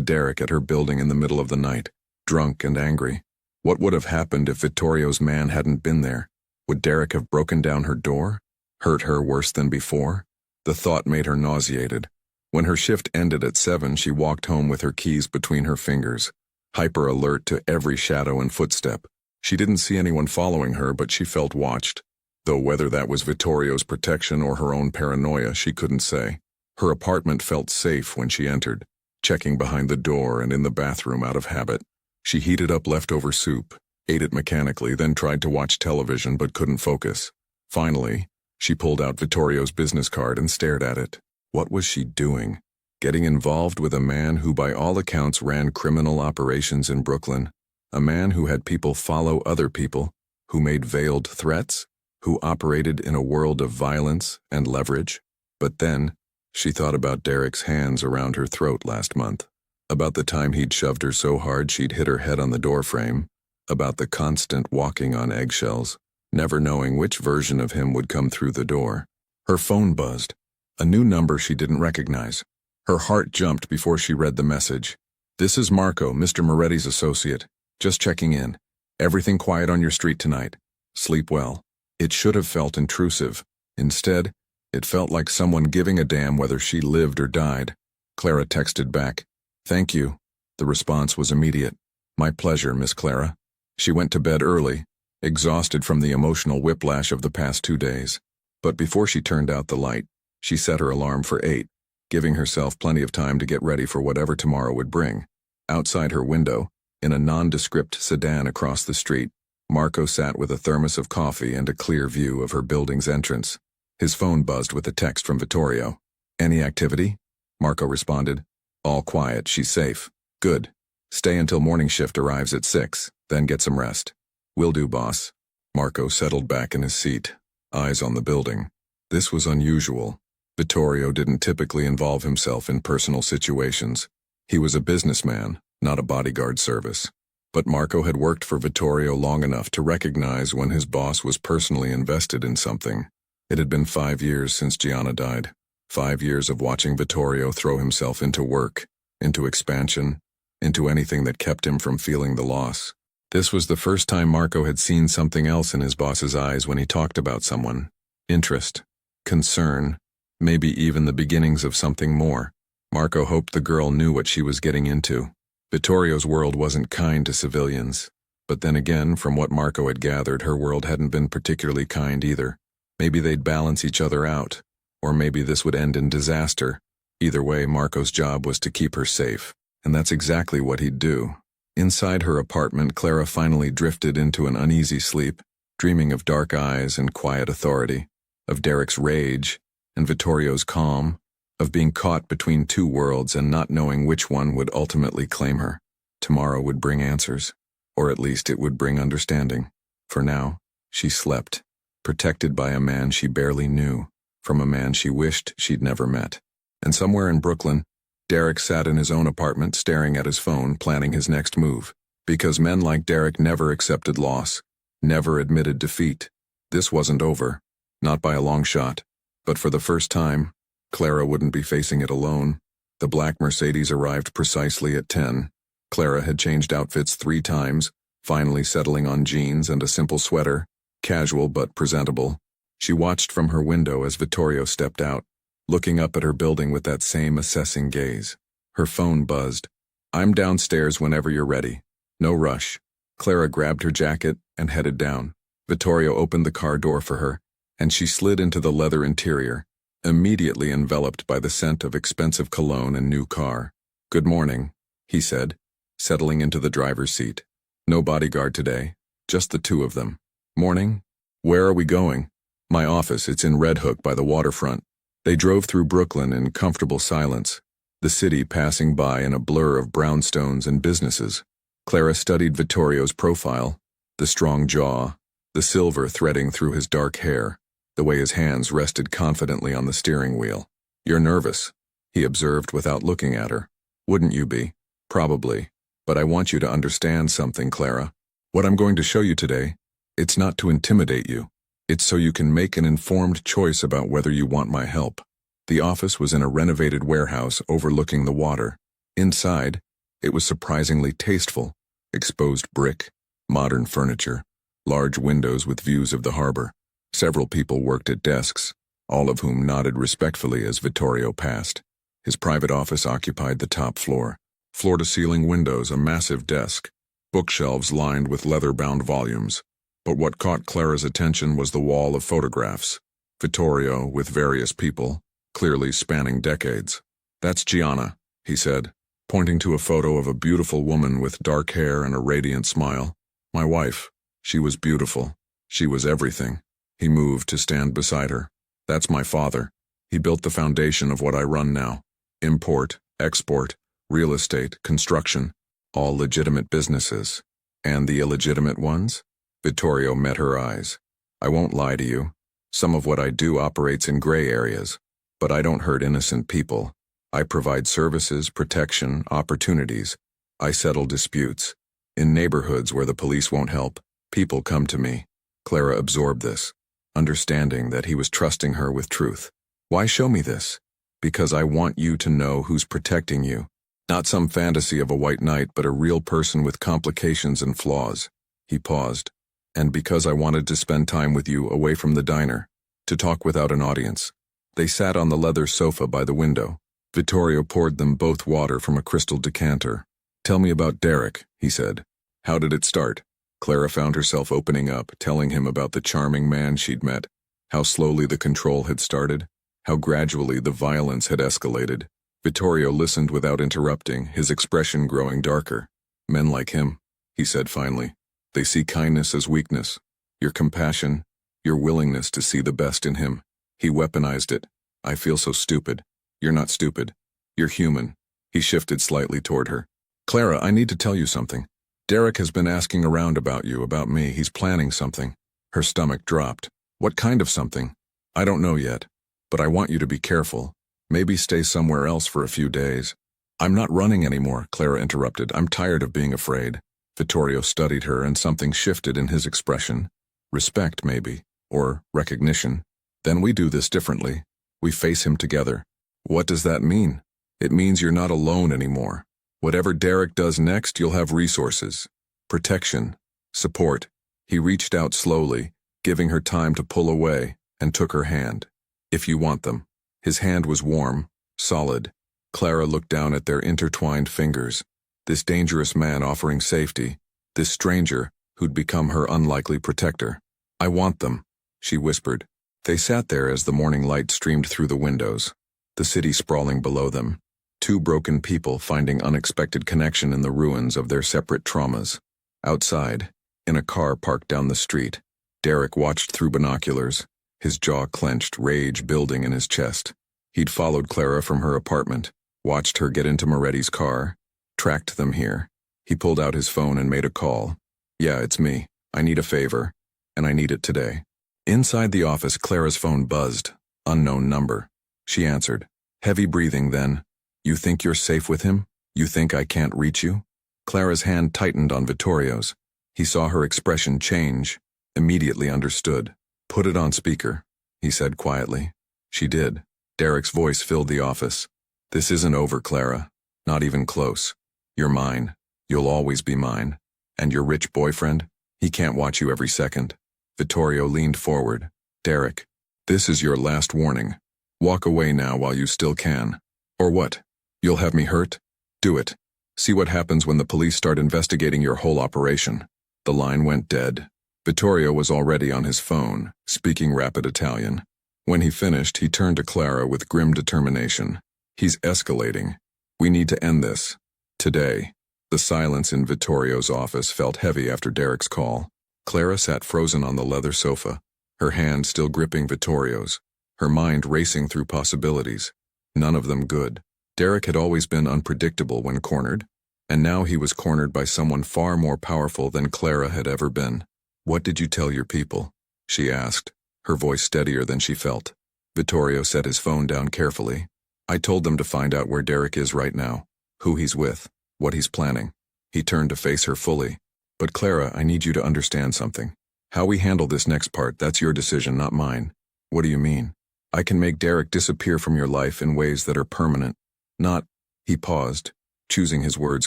Derek at her building in the middle of the night, drunk and angry. What would have happened if Vittorio's man hadn't been there? Would Derek have broken down her door? Hurt her worse than before? The thought made her nauseated. When her shift ended at 7, she walked home with her keys between her fingers, hyper alert to every shadow and footstep. She didn't see anyone following her, but she felt watched, though whether that was Vittorio's protection or her own paranoia, she couldn't say. Her apartment felt safe when she entered, checking behind the door and in the bathroom out of habit. She heated up leftover soup, ate it mechanically, then tried to watch television but couldn't focus. Finally, she pulled out Vittorio's business card and stared at it. What was she doing? Getting involved with a man who by all accounts ran criminal operations in Brooklyn? A man who had people follow other people, who made veiled threats, who operated in a world of violence and leverage? But then, she thought about Derek's hands around her throat last month, about the time he'd shoved her so hard she'd hit her head on the doorframe, about the constant walking on eggshells, never knowing which version of him would come through the door. Her phone buzzed, a new number she didn't recognize. Her heart jumped before she read the message. This is Marco, Mr. Moretti's associate. Just checking in. Everything quiet on your street tonight. Sleep well. It should have felt intrusive. Instead, it felt like someone giving a damn whether she lived or died. Clara texted back, "Thank you." The response was immediate. "My pleasure, Miss Clara." She went to bed early, exhausted from the emotional whiplash of the past 2 days. But before she turned out the light, she set her alarm for 8, giving herself plenty of time to get ready for whatever tomorrow would bring. Outside her window, in a nondescript sedan across the street, Marco sat with a thermos of coffee and a clear view of her building's entrance. His phone buzzed with a text from Vittorio. "Any activity?" Marco responded. "All quiet, she's safe." "Good. Stay until morning shift arrives at 6, then get some rest." "Will do, boss." Marco settled back in his seat, eyes on the building. This was unusual. Vittorio didn't typically involve himself in personal situations. He was a businessman, not a bodyguard service. But Marco had worked for Vittorio long enough to recognize when his boss was personally invested in something. It had been 5 years since Gianna died. 5 years of watching Vittorio throw himself into work, into expansion, into anything that kept him from feeling the loss. This was the first time Marco had seen something else in his boss's eyes when he talked about someone. Interest, concern, maybe even the beginnings of something more. Marco hoped the girl knew what she was getting into. Vittorio's world wasn't kind to civilians. But then again, from what Marco had gathered, her world hadn't been particularly kind either. Maybe they'd balance each other out, or maybe this would end in disaster. Either way, Marco's job was to keep her safe, and that's exactly what he'd do. Inside her apartment, Clara finally drifted into an uneasy sleep, dreaming of dark eyes and quiet authority, of Derek's rage and Vittorio's calm, of being caught between 2 worlds and not knowing which one would ultimately claim her. Tomorrow would bring answers, or at least it would bring understanding. For now, she slept, protected by a man she barely knew, from a man she wished she'd never met. And somewhere in Brooklyn, Derek sat in his own apartment staring at his phone, planning his next move. Because men like Derek never accepted loss, never admitted defeat. This wasn't over, not by a long shot. But for the first time, Clara wouldn't be facing it alone. The black Mercedes arrived precisely at 10. Clara had changed outfits 3 times, finally settling on jeans and a simple sweater, casual but presentable. She watched from her window as Vittorio stepped out, looking up at her building with that same assessing gaze. Her phone buzzed. "I'm downstairs whenever you're ready. No rush." Clara grabbed her jacket and headed down. Vittorio opened the car door for her, and she slid into the leather interior, immediately enveloped by the scent of expensive cologne and new car. "Good morning," he said, settling into the driver's seat. "No bodyguard today, just the 2 of them." "Morning. Where are we going?" "My office, it's in Red Hook by the waterfront." They drove through Brooklyn in comfortable silence, the city passing by in a blur of brownstones and businesses. Clara studied Vittorio's profile, the strong jaw, the silver threading through his dark hair, the way his hands rested confidently on the steering wheel. "You're nervous," he observed without looking at her. "Wouldn't you be?" "Probably. But I want you to understand something, Clara. What I'm going to show you today, it's not to intimidate you. It's so you can make an informed choice about whether you want my help." The office was in a renovated warehouse overlooking the water. Inside, it was surprisingly tasteful. Exposed brick, modern furniture, large windows with views of the harbor. Several people worked at desks, all of whom nodded respectfully as Vittorio passed. His private office occupied the top floor. Floor-to-ceiling windows, a massive desk, bookshelves lined with leather-bound volumes. But what caught Clara's attention was the wall of photographs. Vittorio with various people, clearly spanning decades. "That's Gianna," he said, pointing to a photo of a beautiful woman with dark hair and a radiant smile. "My wife. She was beautiful. She was everything." He moved to stand beside her. "That's my father. He built the foundation of what I run now. Import, export, real estate, construction, all legitimate businesses. And the illegitimate ones?" Vittorio met her eyes. "I won't lie to you. Some of what I do operates in gray areas. But I don't hurt innocent people. I provide services, protection, opportunities. I settle disputes. In neighborhoods where the police won't help, people come to me." Clara absorbed this, understanding that he was trusting her with truth. "Why show me this?" "Because I want you to know who's protecting you. Not some fantasy of a white knight, but a real person with complications and flaws." He paused. And because I wanted to spend time with you away from the diner, to talk without an audience. They sat on the leather sofa by the window. Vittorio poured them both water from a crystal decanter. Tell me about Derek, he said. How did it start? Clara found herself opening up, telling him about the charming man she'd met, how slowly the control had started, how gradually the violence had escalated. Vittorio listened without interrupting, his expression growing darker. Men like him, he said finally. They see kindness as weakness. Your compassion, your willingness to see the best in him. He weaponized it. I feel so stupid. You're not stupid. You're human. He shifted slightly toward her. Clara, I need to tell you something. Derek has been asking around about you, about me. He's planning something. Her stomach dropped. What kind of something? I don't know yet. But I want you to be careful. Maybe stay somewhere else for a few days. I'm not running anymore, Clara interrupted. I'm tired of being afraid. Vittorio studied her and something shifted in his expression. Respect, maybe. Or recognition. Then we do this differently. We face him together. What does that mean? It means you're not alone anymore. Whatever Derek does next, you'll have resources. Protection. Support. He reached out slowly, giving her time to pull away, and took her hand. If you want them. His hand was warm, solid. Clara looked down at their intertwined fingers. This dangerous man offering safety. This stranger who'd become her unlikely protector. I want them, she whispered. They sat there as the morning light streamed through the windows, the city sprawling below them. Two broken people finding unexpected connection in the ruins of their separate traumas. Outside, in a car parked down the street, Derek watched through binoculars, his jaw clenched, rage building in his chest. He'd followed Clara from her apartment, watched her get into Moretti's car, tracked them here. He pulled out his phone and made a call. Yeah, it's me. I need a favor, and I need it today. Inside the office, Clara's phone buzzed. Unknown number. She answered. Heavy breathing then. You think you're safe with him? You think I can't reach you? Clara's hand tightened on Vittorio's. He saw her expression change, immediately understood. Put it on speaker, he said quietly. She did. Derek's voice filled the office. This isn't over, Clara. Not even close. You're mine. You'll always be mine. And your rich boyfriend? He can't watch you every second. Vittorio leaned forward. Derek, this is your last warning. Walk away now while you still can. Or what? You'll have me hurt? Do it. See what happens when the police start investigating your whole operation. The line went dead. Vittorio was already on his phone, speaking rapid Italian. When he finished, he turned to Clara with grim determination. He's escalating. We need to end this. Today. The silence in Vittorio's office felt heavy after Derek's call. Clara sat frozen on the leather sofa, her hand still gripping Vittorio's, her mind racing through possibilities. None of them good. Derek had always been unpredictable when cornered, and now he was cornered by someone far more powerful than Clara had ever been. What did you tell your people? She asked, her voice steadier than she felt. Vittorio set his phone down carefully. I told them to find out where Derek is right now, who he's with, what he's planning. He turned to face her fully. But Clara, I need you to understand something. How we handle this next part, that's your decision, not mine. What do you mean? I can make Derek disappear from your life in ways that are permanent. Not, he paused, choosing his words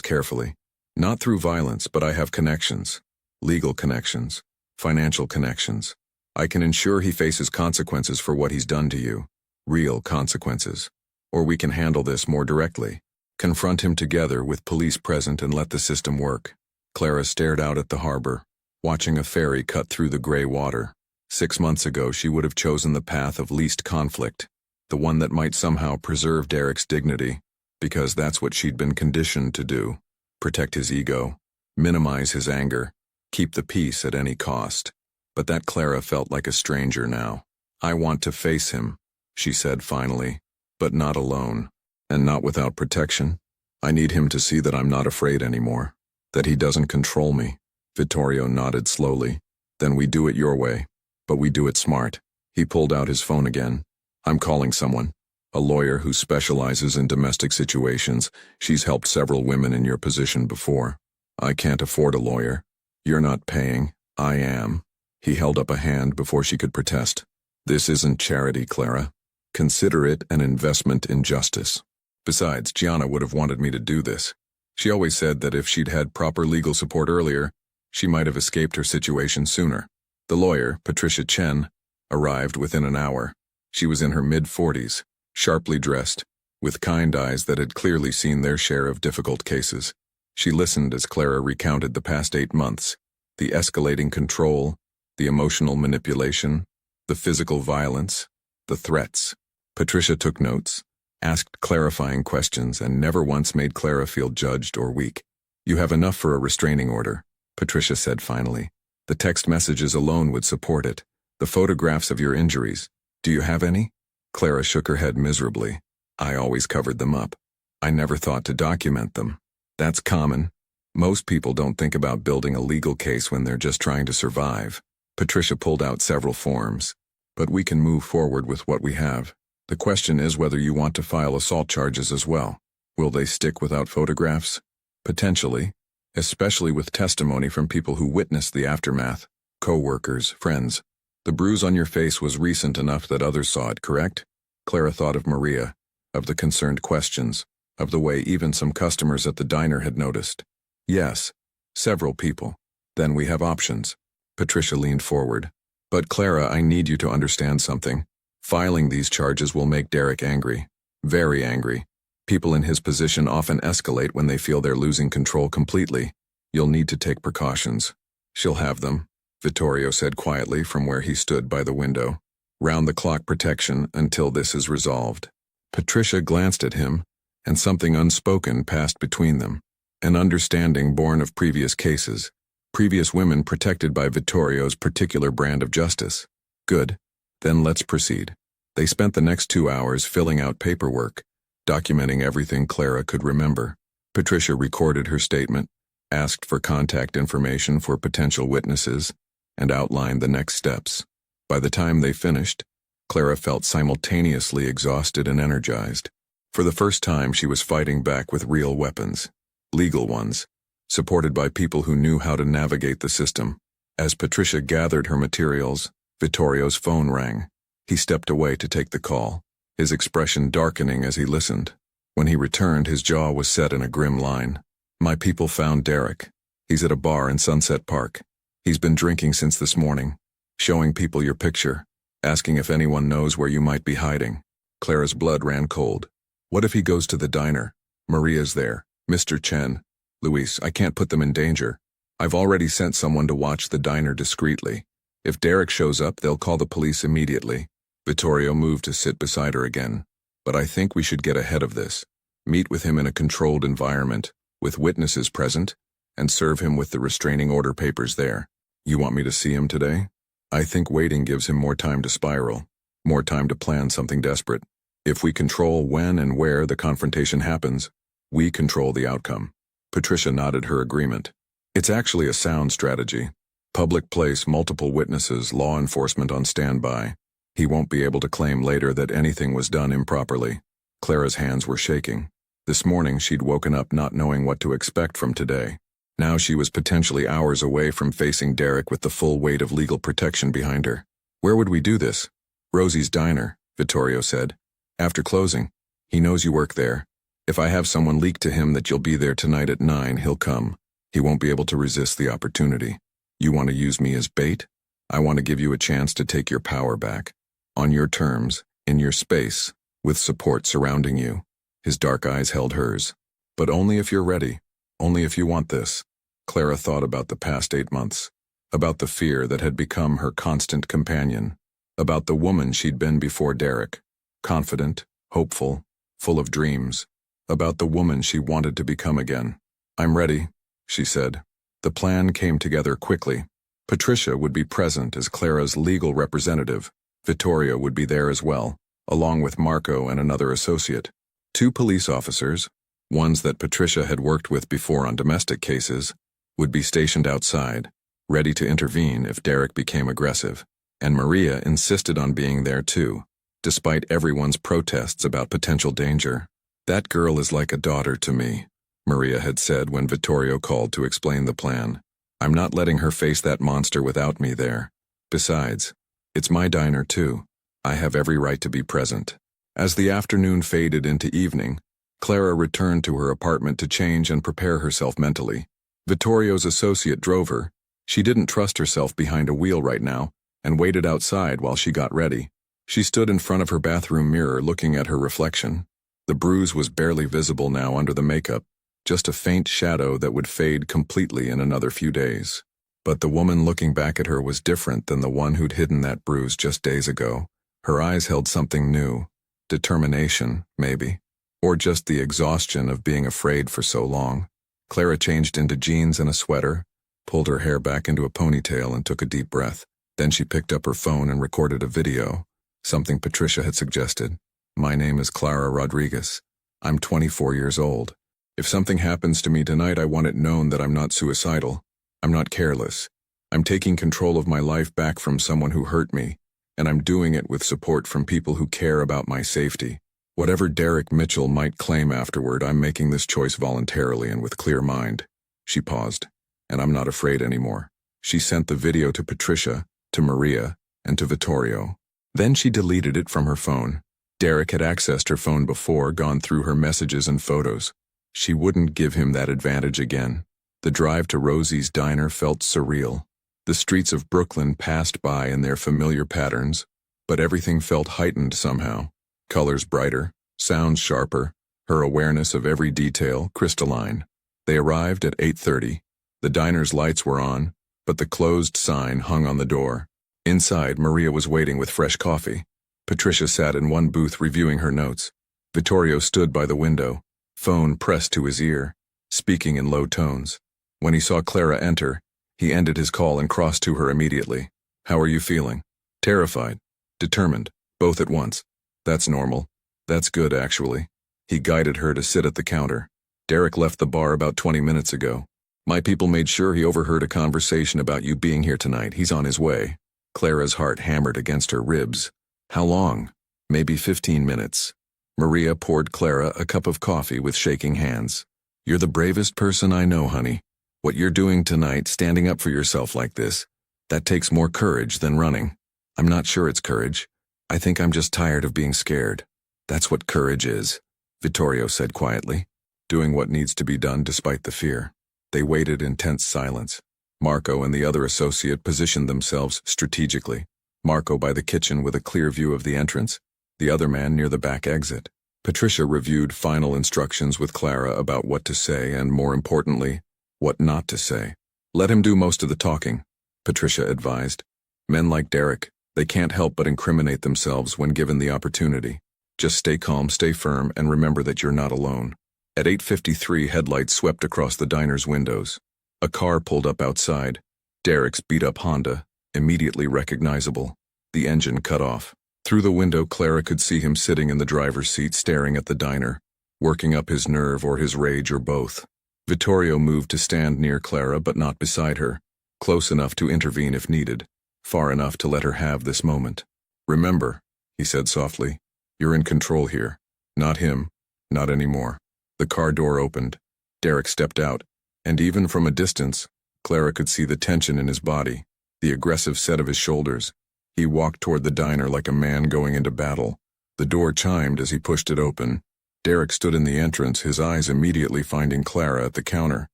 carefully. Not through violence, but I have connections. Legal connections. Financial connections. I can ensure he faces consequences for what he's done to you. Real consequences. Or we can handle this more directly. Confront him together with police present and let the system work. Clara stared out at the harbor, watching a ferry cut through the gray water. 6 months ago, she would have chosen the path of least conflict, the one that might somehow preserve Derek's dignity, because that's what she'd been conditioned to do. Protect his ego, minimize his anger, keep the peace at any cost. But that Clara felt like a stranger now. I want to face him, she said finally, but not alone, and not without protection. I need him to see that I'm not afraid anymore. That he doesn't control me. Vittorio nodded slowly. Then we do it your way. But we do it smart. He pulled out his phone again. I'm calling someone. A lawyer who specializes in domestic situations. She's helped several women in your position before. I can't afford a lawyer. You're not paying. I am. He held up a hand before she could protest. This isn't charity, Clara. Consider it an investment in justice. Besides, Gianna would have wanted me to do this. She always said that if she'd had proper legal support earlier, She might have escaped her situation sooner. The lawyer, Patricia Chen, arrived within an hour. She was in her mid-40s, sharply dressed, with kind eyes that had clearly seen their share of difficult cases. She listened as Clara recounted the past 8 months, the escalating control, the emotional manipulation, the physical violence, the threats. Patricia took notes, asked clarifying questions, and never once made Clara feel judged or weak. "You have enough for a restraining order," Patricia said finally. "The text messages alone would support it. The photographs of your injuries. Do you have any?" Clara shook her head miserably. "I always covered them up. I never thought to document them. That's common. Most people don't think about building a legal case when they're just trying to survive." Patricia pulled out several forms. "But we can move forward with what we have. The question is whether you want to file assault charges as well. Will they stick without photographs?" "Potentially, especially with testimony from people who witnessed the aftermath, co-workers, friends. The bruise on your face was recent enough that others saw it, correct?" Clara thought of Maria, of the concerned questions, of the way even some customers at the diner had noticed. "Yes, several people. Then we have options." Patricia leaned forward. "But Clara, I need you to understand something. Filing these charges will make Derek angry. Very angry. People in his position often escalate when they feel they're losing control completely. You'll need to take precautions." "She'll have them," Vittorio said quietly from where he stood by the window. "Round-the-clock protection until this is resolved." Patricia glanced at him, and something unspoken passed between them. An understanding born of previous cases, previous women protected by Vittorio's particular brand of justice. "Good. Then let's proceed." They spent the next 2 hours filling out paperwork, documenting everything Clara could remember. Patricia recorded her statement, asked for contact information for potential witnesses, and outlined the next steps. By the time they finished, Clara felt simultaneously exhausted and energized. For the first time, she was fighting back with real weapons, legal ones, supported by people who knew how to navigate the system. As Patricia gathered her materials, Vittorio's phone rang. He stepped away to take the call, his expression darkening as he listened. When he returned, his jaw was set in a grim line. "My people found Derek. He's at a bar in Sunset Park. He's been drinking since this morning, showing people your picture, asking if anyone knows where you might be hiding." Clara's blood ran cold. "What if he goes to the diner? Maria's there. Mr. Chen. Luis, I can't put them in danger. I've already sent someone to watch the diner discreetly. If Derek shows up, they'll call the police immediately." Vittorio moved to sit beside her again. "But I think we should get ahead of this. Meet with him in a controlled environment, with witnesses present, and serve him with the restraining order papers there. You want me to see him today?" "I think waiting gives him more time to spiral, more time to plan something desperate. If we control when and where the confrontation happens, we control the outcome." Patricia nodded her agreement. "It's actually a sound strategy. Public place, multiple witnesses, law enforcement on standby. He won't be able to claim later that anything was done improperly." Clara's hands were shaking. This morning she'd woken up not knowing what to expect from today. Now she was potentially hours away from facing Derek with the full weight of legal protection behind her. "Where would we do this?" "Rosie's Diner," Vittorio said. "After closing. He knows you work there. If I have someone leak to him that you'll be there tonight at 9, he'll come. He won't be able to resist the opportunity. You want to use me as bait? I want to give you a chance to take your power back. On your terms, in your space, with support surrounding you." His dark eyes held hers. "But only if you're ready. Only if you want this." Clara thought about the past 8 months, about the fear that had become her constant companion, about the woman she'd been before Derek, confident, hopeful, full of dreams, about the woman she wanted to become again. "I'm ready," she said. The plan came together quickly. Patricia would be present as Clara's legal representative. Vittorio would be there as well, along with Marco and another associate. 2 police officers, ones that Patricia had worked with before on domestic cases, would be stationed outside, ready to intervene if Derek became aggressive. And Maria insisted on being there too, despite everyone's protests about potential danger. "That girl is like a daughter to me," Maria had said when Vittorio called to explain the plan. "I'm not letting her face that monster without me there. Besides, it's my diner too. I have every right to be present." As the afternoon faded into evening, Clara returned to her apartment to change and prepare herself mentally. Vittorio's associate drove her, She didn't trust herself behind a wheel right now, and waited outside while she got ready. She stood in front of her bathroom mirror looking at her reflection. The bruise was barely visible now under the makeup, just a faint shadow that would fade completely in another few days. But the woman looking back at her was different than the one who'd hidden that bruise just days ago. Her eyes held something new. Determination, maybe. Or just the exhaustion of being afraid for so long. Clara changed into jeans and a sweater, pulled her hair back into a ponytail and took a deep breath. Then she picked up her phone and recorded a video, something Patricia had suggested. My name is Clara Rodriguez. I'm 24 years old. If something happens to me tonight, I want it known that I'm not suicidal. I'm not careless. I'm taking control of my life back from someone who hurt me, and I'm doing it with support from people who care about my safety. Whatever Derek Mitchell might claim afterward, I'm making this choice voluntarily and with clear mind. She paused. And I'm not afraid anymore. She sent the video to Patricia, to Maria, and to Vittorio. Then she deleted it from her phone. Derek had accessed her phone before, gone through her messages and photos. She wouldn't give him that advantage again. The drive to Rosie's diner felt surreal. The streets of Brooklyn passed by in their familiar patterns, but everything felt heightened somehow. Colors brighter, sounds sharper, her awareness of every detail crystalline. They arrived at 8:30. The diner's lights were on, but the closed sign hung on the door. Inside, Maria was waiting with fresh coffee. Patricia sat in one booth reviewing her notes. Vittorio stood by the window, phone pressed to his ear, speaking in low tones. When he saw Clara enter, he ended his call and crossed to her immediately. How are you feeling? Terrified. Determined. Both at once. That's normal. That's good, actually. He guided her to sit at the counter. Derek left the bar about 20 minutes ago. My people made sure he overheard a conversation about you being here tonight. He's on his way. Clara's heart hammered against her ribs. How long? Maybe 15 minutes. Maria poured Clara a cup of coffee with shaking hands. You're the bravest person I know, honey. What you're doing tonight, standing up for yourself like this, that takes more courage than running. I'm not sure it's courage. I think I'm just tired of being scared. That's what courage is, Vittorio said quietly, doing what needs to be done despite the fear. They waited in tense silence. Marco and the other associate positioned themselves strategically. Marco by the kitchen with a clear view of the entrance, the other man near the back exit. Patricia reviewed final instructions with Clara about what to say and, more importantly, what not to say. Let him do most of the talking, Patricia advised. Men like Derek, they can't help but incriminate themselves when given the opportunity. Just stay calm, stay firm, and remember that you're not alone. At 8:53, headlights swept across the diner's windows. A car pulled up outside. Derek's beat-up Honda, immediately recognizable. The engine cut off. Through the window, Clara could see him sitting in the driver's seat staring at the diner, working up his nerve or his rage or both. Vittorio moved to stand near Clara but not beside her, close enough to intervene if needed, far enough to let her have this moment. Remember, he said softly, you're in control here. Not him. Not anymore. The car door opened. Derek stepped out, and even from a distance, Clara could see the tension in his body, the aggressive set of his shoulders. He walked toward the diner like a man going into battle. The door chimed as he pushed it open. Derek stood in the entrance, his eyes immediately finding Clara at the counter.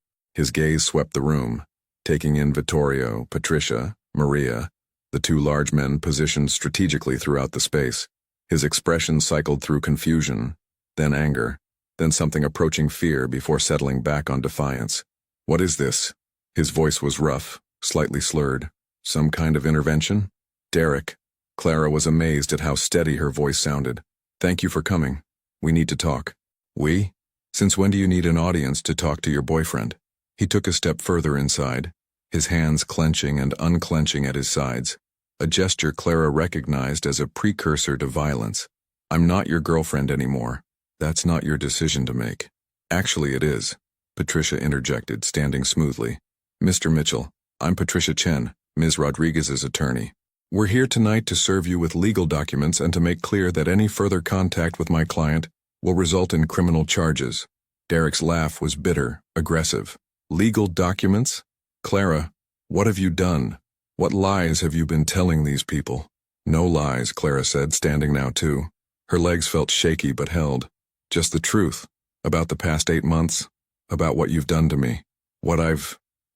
His gaze swept the room, taking in Vittorio, Patricia, Maria, the two large men positioned strategically throughout the space. His expression cycled through confusion, then anger, then something approaching fear before settling back on defiance. What is this? His voice was rough, slightly slurred. Some kind of intervention? Derek. Clara was amazed at how steady her voice sounded. Thank you for coming. We need to talk. We? Since when do you need an audience to talk to your boyfriend? He took a step further inside, his hands clenching and unclenching at his sides, a gesture Clara recognized as a precursor to violence. I'm not your girlfriend anymore. That's not your decision to make. Actually, it is, Patricia interjected, standing smoothly. Mr. Mitchell, I'm Patricia Chen, Ms. Rodriguez's attorney. We're here tonight to serve you with legal documents and to make clear that any further contact with my client will result in criminal charges. Derek's laugh was bitter, aggressive. Legal documents? Clara, what have you done? What lies have you been telling these people? No lies, Clara said, standing now too. Her legs felt shaky but held. Just the truth. About the past 8 months. About what you've done to me.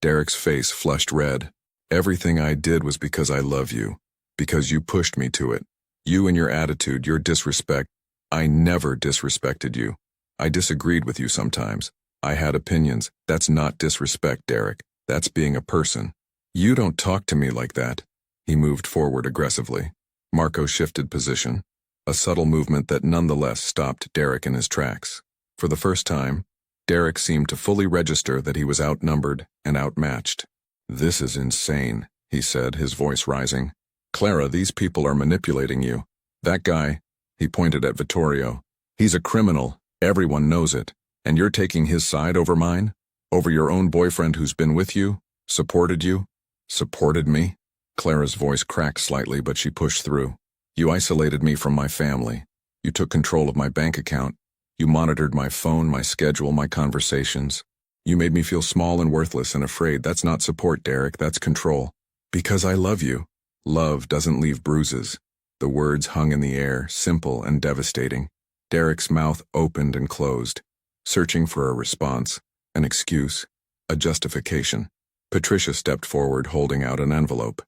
Derek's face flushed red. Everything I did was because I love you. Because you pushed me to it. You and your attitude, your disrespect. I never disrespected you. I disagreed with you sometimes. I had opinions. That's not disrespect, Derek. That's being a person. You don't talk to me like that. He moved forward aggressively. Marco shifted position. A subtle movement that nonetheless stopped Derek in his tracks. For the first time, Derek seemed to fully register that he was outnumbered and outmatched. This is insane, he said, his voice rising. Clara, these people are manipulating you. That guy, he pointed at Vittorio, he's a criminal, everyone knows it, and you're taking his side over mine? Over your own boyfriend who's been with you? Supported you? Supported me? Clara's voice cracked slightly, but she pushed through. You isolated me from my family. You took control of my bank account. You monitored my phone, my schedule, my conversations. You made me feel small and worthless and afraid. That's not support, Derek, that's control. Because I love you. Love doesn't leave bruises. The words hung in the air, simple and devastating. Derek's mouth opened and closed, searching for a response, an excuse, a justification. Patricia stepped forward, holding out an envelope.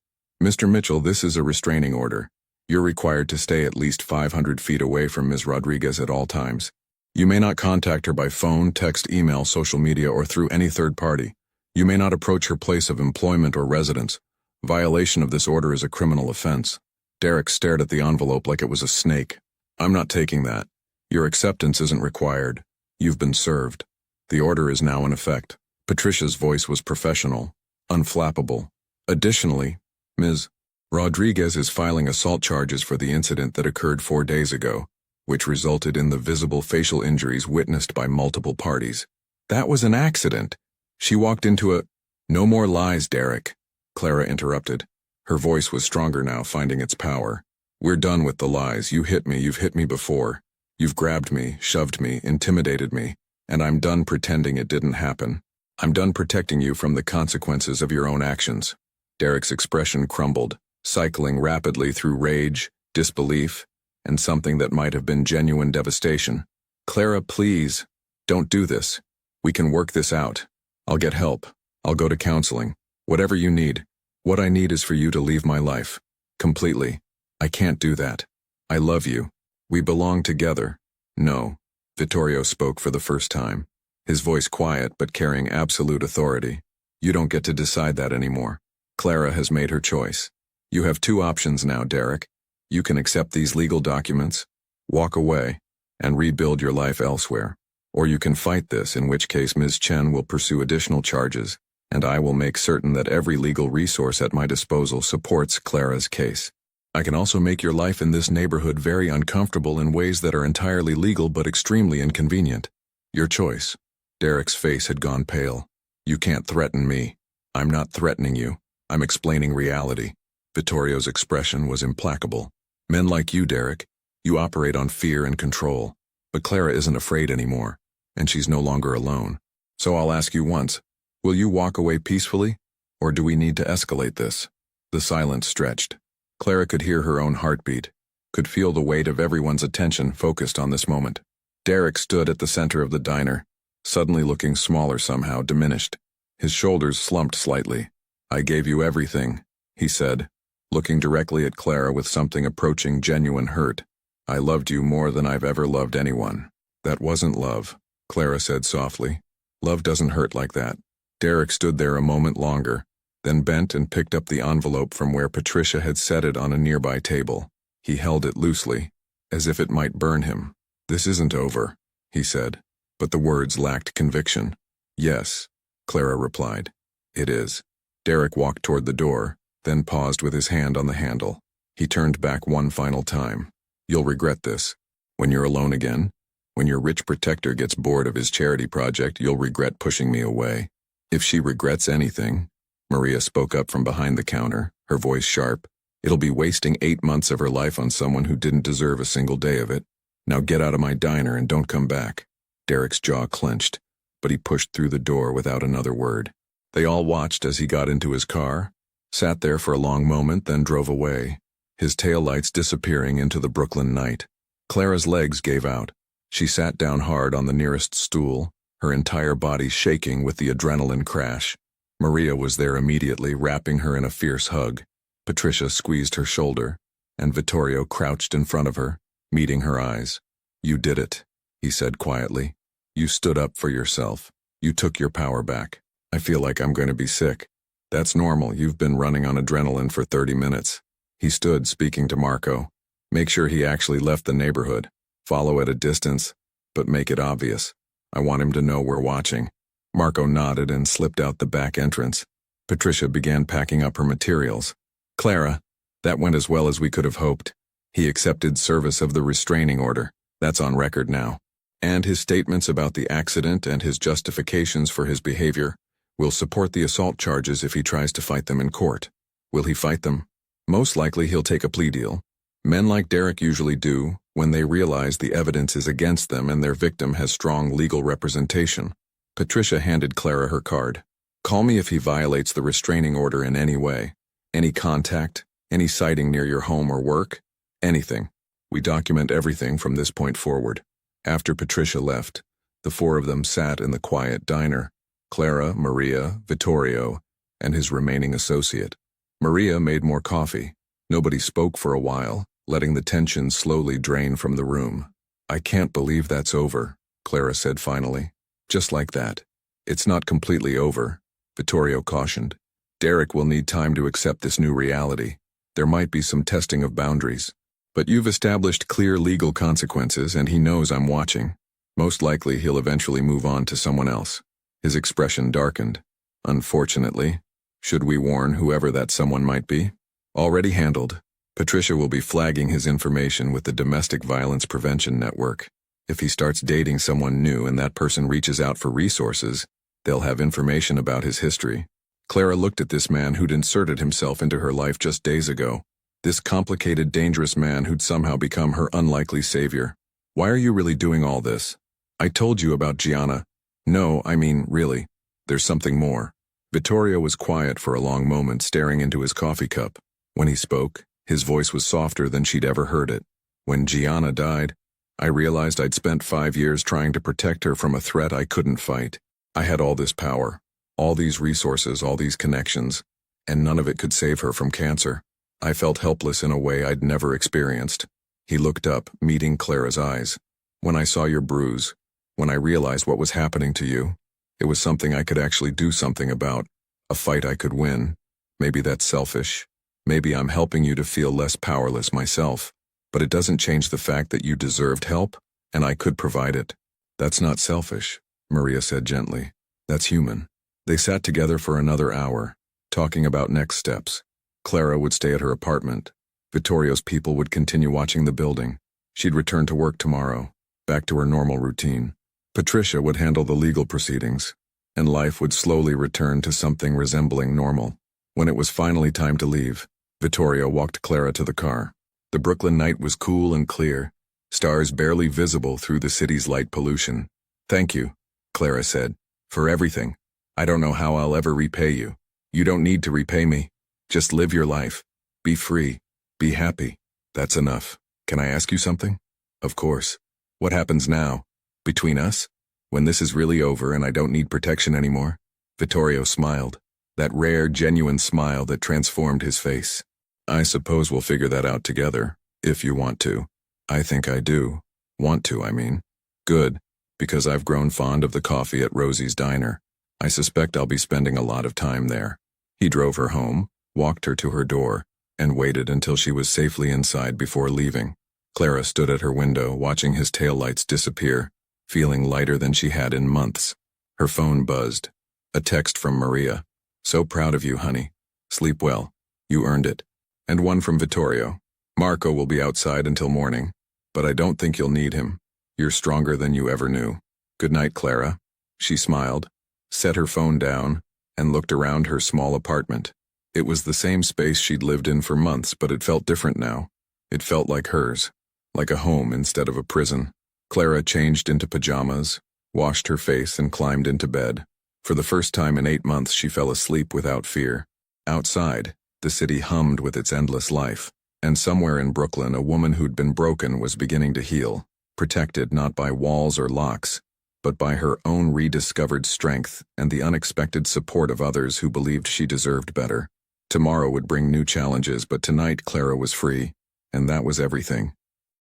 Mr. Mitchell, this is a restraining order. You're required to stay at least 500 feet away from Ms. Rodriguez at all times. You may not contact her by phone, text, email, social media, or through any third party. You may not approach her place of employment or residence. Violation of this order is a criminal offense. Derek stared at the envelope like it was a snake. I'm not taking that. Your acceptance isn't required. You've been served. The order is now in effect. Patricia's voice was professional, unflappable. Additionally, Ms. Rodriguez is filing assault charges for the incident that occurred 4 days ago, which resulted in the visible facial injuries witnessed by multiple parties. That was an accident. She walked into a— No more lies, Derek, Clara interrupted. Her voice was stronger now, finding its power. We're done with the lies. You hit me, you've hit me before. You've grabbed me, shoved me, intimidated me, and I'm done pretending it didn't happen. I'm done protecting you from the consequences of your own actions. Derek's expression crumbled, cycling rapidly through rage, disbelief, and something that might have been genuine devastation. Clara, please, don't do this. We can work this out. I'll get help. I'll go to counseling. Whatever you need. What I need is for you to leave my life. Completely. I can't do that. I love you. We belong together. No. Vittorio spoke for the first time. His voice quiet but carrying absolute authority. You don't get to decide that anymore. Clara has made her choice. You have two options now, Derek. You can accept these legal documents, walk away, and rebuild your life elsewhere. Or you can fight this, in which case Ms. Chen will pursue additional charges, and I will make certain that every legal resource at my disposal supports Clara's case. I can also make your life in this neighborhood very uncomfortable in ways that are entirely legal but extremely inconvenient. Your choice. Derek's face had gone pale. You can't threaten me. I'm not threatening you. I'm explaining reality. Vittorio's expression was implacable. Men like you, Derek, you operate on fear and control. But Clara isn't afraid anymore, and she's no longer alone. So I'll ask you once, will you walk away peacefully, or do we need to escalate this? The silence stretched. Clara could hear her own heartbeat, could feel the weight of everyone's attention focused on this moment. Derek stood at the center of the diner, suddenly looking smaller somehow, diminished. His shoulders slumped slightly. I gave you everything, he said, looking directly at Clara with something approaching genuine hurt. I loved you more than I've ever loved anyone. That wasn't love, Clara said softly. Love doesn't hurt like that. Derek stood there a moment longer, then bent and picked up the envelope from where Patricia had set it on a nearby table. He held it loosely, as if it might burn him. This isn't over, he said, but the words lacked conviction. Yes, Clara replied. It is. Derek walked toward the door, then paused with his hand on the handle. He turned back one final time. You'll regret this. When you're alone again, when your rich protector gets bored of his charity project, you'll regret pushing me away. If she regrets anything, Maria spoke up from behind the counter, her voice sharp, it'll be wasting 8 months of her life on someone who didn't deserve a single day of it. Now get out of my diner and don't come back. Derek's jaw clenched, but he pushed through the door without another word. They all watched as he got into his car, sat there for a long moment, then drove away, his taillights disappearing into the Brooklyn night. Clara's legs gave out. She sat down hard on the nearest stool, her entire body shaking with the adrenaline crash. Maria was there immediately, wrapping her in a fierce hug. Patricia squeezed her shoulder, and Vittorio crouched in front of her, meeting her eyes. "You did it," he said quietly. "You stood up for yourself. You took your power back. I feel like I'm going to be sick." "That's normal. You've been running on adrenaline for 30 minutes. He stood, speaking to Marco. "Make sure he actually left the neighborhood. Follow at a distance, but make it obvious. I want him to know we're watching." Marco nodded and slipped out the back entrance. Patricia began packing up her materials. "Clara, that went as well as we could have hoped. He accepted service of the restraining order. That's on record now. And his statements about the accident and his justifications for his behavior will support the assault charges if he tries to fight them in court." "Will he fight them?" "Most likely he'll take a plea deal. Men like Derek usually do when they realize the evidence is against them and their victim has strong legal representation." Patricia handed Clara her card. "Call me if he violates the restraining order in any way. Any contact, any sighting near your home or work, anything. We document everything from this point forward." After Patricia left, the four of them sat in the quiet diner: Clara, Maria, Vittorio, and his remaining associate. Maria made more coffee. Nobody spoke for a while, letting the tension slowly drain from the room. "I can't believe that's over," Clara said finally. "Just like that." "It's not completely over," Vittorio cautioned. "Derek will need time to accept this new reality. There might be some testing of boundaries. But you've established clear legal consequences, and he knows I'm watching. Most likely he'll eventually move on to someone else." His expression darkened. "Unfortunately. Should we warn whoever that someone might be?" "Already handled. Patricia will be flagging his information with the Domestic Violence Prevention Network. If he starts dating someone new and that person reaches out for resources, they'll have information about his history." Clara looked at this man who'd inserted himself into her life just days ago. This complicated, dangerous man who'd somehow become her unlikely savior. "Why are you really doing all this?" "I told you about Gianna." "No, I mean, really. There's something more." Vittorio was quiet for a long moment, staring into his coffee cup. When he spoke, his voice was softer than she'd ever heard it. "When Gianna died, I realized I'd spent 5 years trying to protect her from a threat I couldn't fight. I had all this power, all these resources, all these connections, and none of it could save her from cancer. I felt helpless in a way I'd never experienced." He looked up, meeting Clara's eyes. "When I saw your bruise, when I realized what was happening to you, it was something I could actually do something about, a fight I could win. Maybe that's selfish. Maybe I'm helping you to feel less powerless myself. But it doesn't change the fact that you deserved help, and I could provide it." "That's not selfish," Maria said gently. "That's human." They sat together for another hour, talking about next steps. Clara would stay at her apartment. Vittorio's people would continue watching the building. She'd return to work tomorrow, back to her normal routine. Patricia would handle the legal proceedings, and life would slowly return to something resembling normal. When it was finally time to leave, Vittorio walked Clara to the car. The Brooklyn night was cool and clear, stars barely visible through the city's light pollution. "Thank you," Clara said, "for everything. I don't know how I'll ever repay you. You don't need to repay me. Just live your life. Be free. Be happy. That's enough. Can I ask you something?" "Of course." "What happens now? Between us? When this is really over and I don't need protection anymore?" Vittorio smiled, that rare, genuine smile that transformed his face. "I suppose we'll figure that out together, if you want to." "I think I do. Want to, I mean." "Good, because I've grown fond of the coffee at Rosie's Diner. I suspect I'll be spending a lot of time there." He drove her home, walked her to her door, and waited until she was safely inside before leaving. Clara stood at her window, watching his taillights disappear, feeling lighter than she had in months. Her phone buzzed. A text from Maria. "So proud of you, honey. Sleep well. You earned it." And one from Vittorio. "Marco will be outside until morning, but I don't think you'll need him. You're stronger than you ever knew. Good night, Clara." She smiled, set her phone down, and looked around her small apartment. It was the same space she'd lived in for months, but it felt different now. It felt like hers, like a home instead of a prison. Clara changed into pajamas, washed her face, and climbed into bed. For the first time in 8 months, she fell asleep without fear. Outside, the city hummed with its endless life, and somewhere in Brooklyn, a woman who'd been broken was beginning to heal, protected not by walls or locks, but by her own rediscovered strength and the unexpected support of others who believed she deserved better. Tomorrow would bring new challenges, but tonight Clara was free, and that was everything.